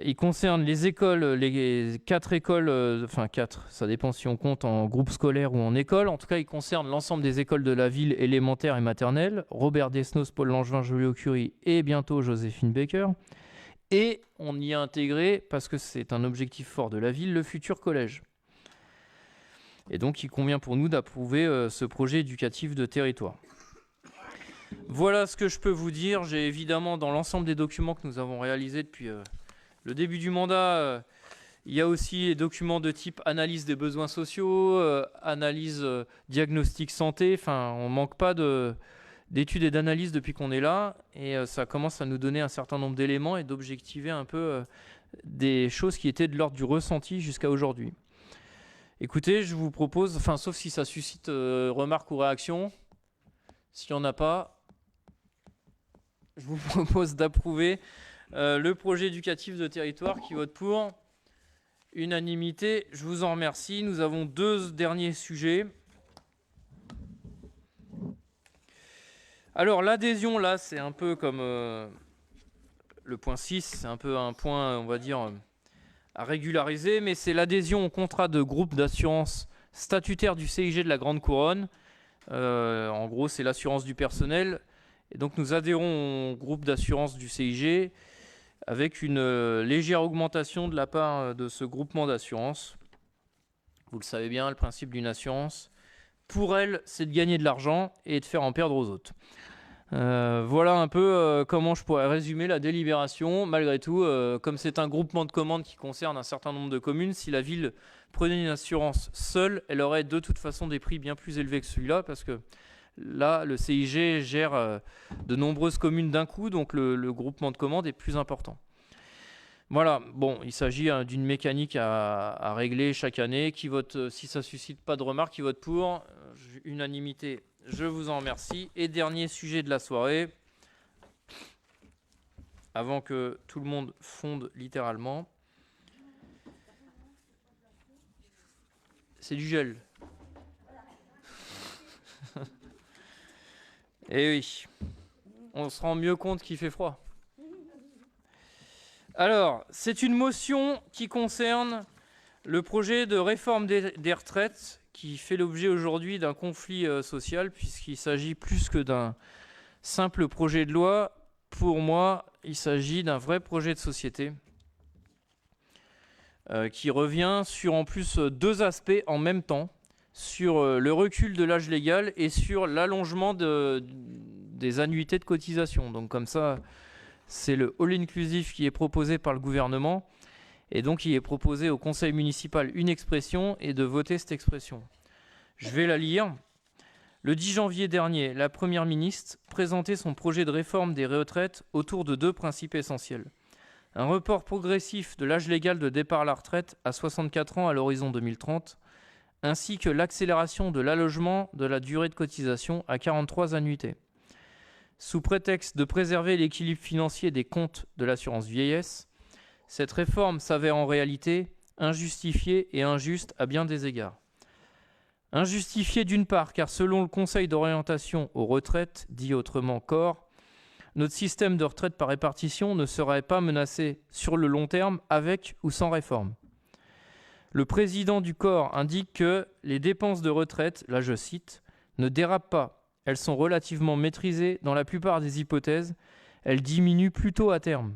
Il concerne les écoles, les 4 écoles, enfin 4, ça dépend si on compte en groupe scolaire ou en école. En tout cas, il concerne l'ensemble des écoles de la ville élémentaire et maternelle, Robert Desnos, Paul Langevin, Joliot-Curie et bientôt Joséphine Baker. Et on y a intégré, parce que c'est un objectif fort de la ville, le futur collège. Et donc, il convient pour nous d'approuver ce projet éducatif de territoire. Voilà ce que je peux vous dire. J'ai évidemment, dans l'ensemble des documents que nous avons réalisés depuis le début du mandat, il y a aussi les documents de type analyse des besoins sociaux, analyse diagnostic santé. Enfin, on ne manque pas d'études et d'analyses depuis qu'on est là. Et ça commence à nous donner un certain nombre d'éléments et d'objectiver un peu des choses qui étaient de l'ordre du ressenti jusqu'à aujourd'hui. Écoutez, je vous propose, enfin, sauf si ça suscite remarques ou réactions, s'il n'y en a pas, je vous propose d'approuver le projet éducatif de territoire qui vote pour. Unanimité, je vous en remercie. Nous avons 2 derniers sujets. Alors l'adhésion, là, c'est un peu comme le point 6, c'est un peu un point, on va dire, à régulariser, mais c'est l'adhésion au contrat de groupe d'assurance statutaire du CIG de la Grande Couronne. En gros, c'est l'assurance du personnel. Et donc nous adhérons au groupe d'assurance du CIG avec une légère augmentation de la part de ce groupement d'assurance. Vous le savez bien, le principe d'une assurance, pour elle, c'est de gagner de l'argent et de faire en perdre aux autres. Voilà un peu comment je pourrais résumer la délibération. Malgré tout, comme c'est un groupement de commandes qui concerne un certain nombre de communes, si la ville prenait une assurance seule, elle aurait de toute façon des prix bien plus élevés que celui-là, parce que là, le CIG gère de nombreuses communes d'un coup, donc le groupement de commandes est plus important. Voilà, bon, il s'agit d'une mécanique à régler chaque année. Qui vote, si ça ne suscite pas de remarques, qui vote pour. Unanimité, je vous en remercie. Et dernier sujet de la soirée, avant que tout le monde fonde littéralement. C'est du gel. Eh oui, on se rend mieux compte qu'il fait froid. Alors, c'est une motion qui concerne Le projet de réforme des retraites qui fait l'objet aujourd'hui d'un conflit social, puisqu'il s'agit plus que d'un simple projet de loi, pour moi, il s'agit d'un vrai projet de société qui revient sur en plus deux aspects en même temps, sur le recul de l'âge légal et sur l'allongement des annuités de cotisation. Donc comme ça, c'est le all-inclusif qui est proposé par le gouvernement. Et donc, il est proposé au conseil municipal une expression et de voter cette expression. Je vais la lire. Le 10 janvier dernier, la Première ministre présentait son projet de réforme des retraites autour de deux principes essentiels. Un report progressif de l'âge légal de départ à la retraite à 64 ans à l'horizon 2030, ainsi que l'accélération de l'allongement de la durée de cotisation à 43 annuités. Sous prétexte de préserver l'équilibre financier des comptes de l'assurance vieillesse, cette réforme s'avère en réalité injustifiée et injuste à bien des égards. Injustifiée d'une part, car selon le Conseil d'orientation aux retraites, dit autrement COR, notre système de retraite par répartition ne serait pas menacé sur le long terme avec ou sans réforme. Le président du COR indique que les dépenses de retraite, là je cite, ne dérapent pas. Elles sont relativement maîtrisées dans la plupart des hypothèses. Elles diminuent plutôt à terme.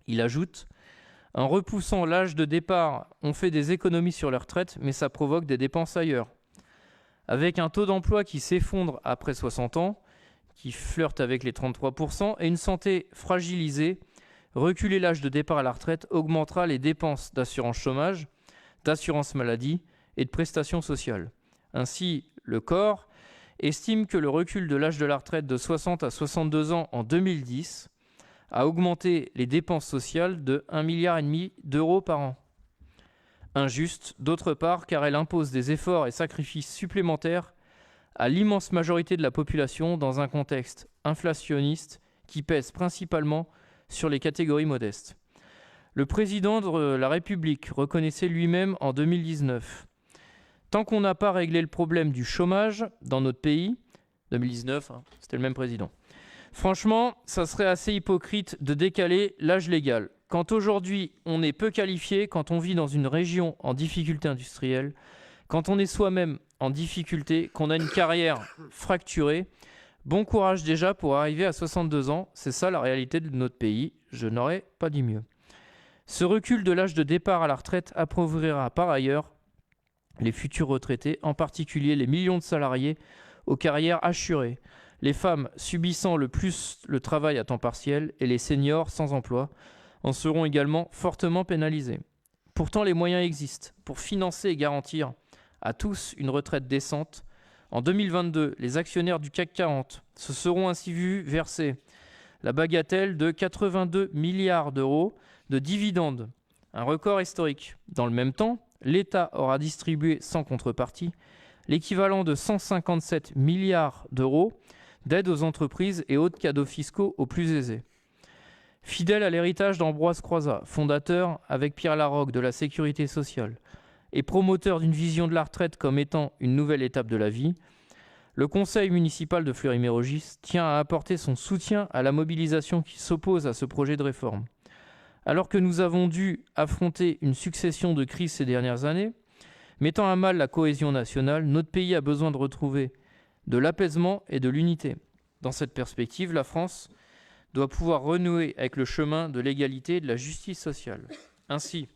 Il ajoute « En repoussant l'âge de départ, on fait des économies sur les retraites, mais ça provoque des dépenses ailleurs. Avec un taux d'emploi qui s'effondre après 60 ans, qui flirte avec les 33%, et une santé fragilisée, reculer l'âge de départ à la retraite augmentera les dépenses d'assurance chômage, d'assurance maladie et de prestations sociales. Ainsi, le COR estime que le recul de l'âge de la retraite de 60 à 62 ans en 2010 a augmenté les dépenses sociales de 1,5 milliard d'euros par an. Injuste, d'autre part, car elle impose des efforts et sacrifices supplémentaires à l'immense majorité de la population dans un contexte inflationniste qui pèse principalement sur les catégories modestes. Le président de la République reconnaissait lui-même en 2019 « Tant qu'on n'a pas réglé le problème du chômage dans notre pays », 2019, c'était le même président, franchement, ça serait assez hypocrite de décaler l'âge légal. Quand aujourd'hui, on est peu qualifié, quand on vit dans une région en difficulté industrielle, quand on est soi-même en difficulté, qu'on a une carrière fracturée, bon courage déjà pour arriver à 62 ans. C'est ça la réalité de notre pays. Je n'aurais pas dit mieux. Ce recul de l'âge de départ à la retraite appauvrira par ailleurs les futurs retraités, en particulier les millions de salariés aux carrières assurées, les femmes subissant le plus le travail à temps partiel et les seniors sans emploi en seront également fortement pénalisés. Pourtant, les moyens existent pour financer et garantir à tous une retraite décente. En 2022, les actionnaires du CAC 40 se seront ainsi vus verser la bagatelle de 82 milliards d'euros de dividendes, un record historique. Dans le même temps, l'État aura distribué sans contrepartie l'équivalent de 157 milliards d'euros d'aide aux entreprises et autres cadeaux fiscaux aux plus aisés. Fidèle à l'héritage d'Ambroise Croizat, fondateur avec Pierre Laroque de la sécurité sociale et promoteur d'une vision de la retraite comme étant une nouvelle étape de la vie, le conseil municipal de Fleury-Mérogis tient à apporter son soutien à la mobilisation qui s'oppose à ce projet de réforme. Alors que nous avons dû affronter une succession de crises ces dernières années, mettant à mal la cohésion nationale, notre pays a besoin de retrouver de l'apaisement et de l'unité. Dans cette perspective, la France doit pouvoir renouer avec le chemin de l'égalité et de la justice sociale. Ainsi,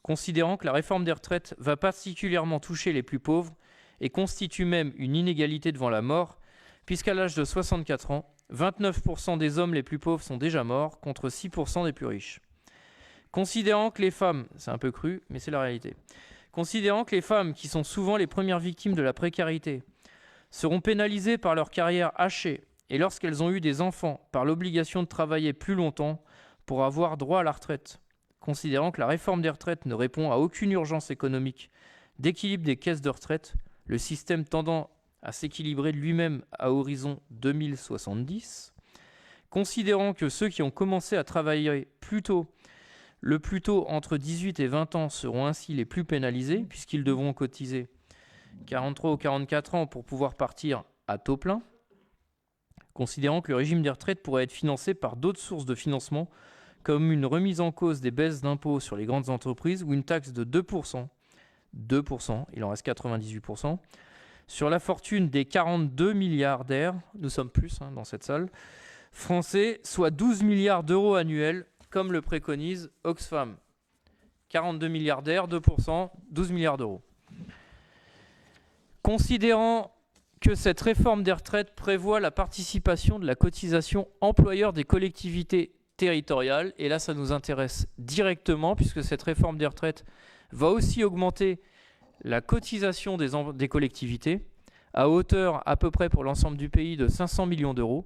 considérant que la réforme des retraites va particulièrement toucher les plus pauvres et constitue même une inégalité devant la mort, puisqu'à l'âge de 64 ans, 29% des hommes les plus pauvres sont déjà morts, contre 6% des plus riches. Considérant que les femmes, c'est un peu cru, mais c'est la réalité, considérant que les femmes, qui sont souvent les premières victimes de la précarité, seront pénalisées par leur carrière hachée et lorsqu'elles ont eu des enfants par l'obligation de travailler plus longtemps pour avoir droit à la retraite, considérant que la réforme des retraites ne répond à aucune urgence économique d'équilibre des caisses de retraite, le système tendant à s'équilibrer de lui-même à horizon 2070, considérant que ceux qui ont commencé à travailler le plus tôt entre 18 et 20 ans seront ainsi les plus pénalisés, puisqu'ils devront cotiser 43 ou 44 ans pour pouvoir partir à taux plein, considérant que le régime des retraites pourrait être financé par d'autres sources de financement, comme une remise en cause des baisses d'impôts sur les grandes entreprises ou une taxe de 2%, il en reste 98%, sur la fortune des 42 milliardaires, nous sommes plus dans cette salle, français, soit 12 milliards d'euros annuels, comme le préconise Oxfam. 42 milliardaires, 2%, 12 milliards d'euros. Considérant que cette réforme des retraites prévoit la participation de la cotisation employeur des collectivités territoriales, et là ça nous intéresse directement puisque cette réforme des retraites va aussi augmenter la cotisation des collectivités à hauteur à peu près pour l'ensemble du pays de 500 millions d'euros,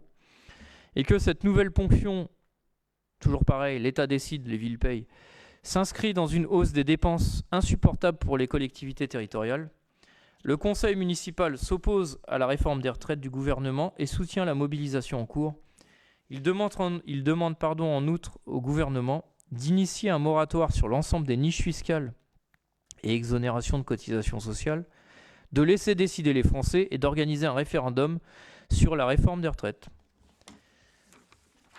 et que cette nouvelle ponction, toujours pareil, l'État décide, les villes payent, s'inscrit dans une hausse des dépenses insupportables pour les collectivités territoriales. Le conseil municipal s'oppose à la réforme des retraites du gouvernement et soutient la mobilisation en cours. Il demande en outre au gouvernement d'initier un moratoire sur l'ensemble des niches fiscales et exonérations de cotisations sociales, de laisser décider les Français et d'organiser un référendum sur la réforme des retraites.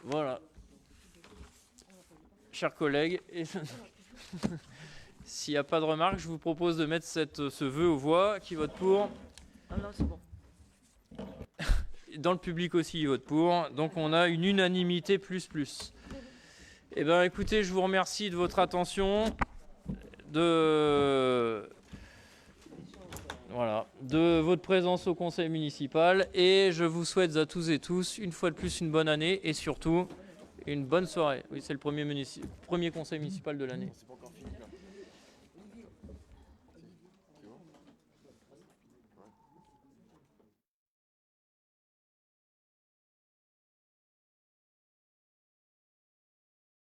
Voilà. Chers collègues, s'il n'y a pas de remarques, je vous propose de mettre ce vœu aux voix. Qui vote pour? Ah non, c'est bon. Dans le public aussi, il vote pour. Donc on a une unanimité plus. Eh bien écoutez, je vous remercie de votre attention, de votre présence au conseil municipal, et je vous souhaite à tous et tous, une fois de plus, une bonne année et surtout une bonne soirée. Oui, c'est le premier conseil municipal de l'année.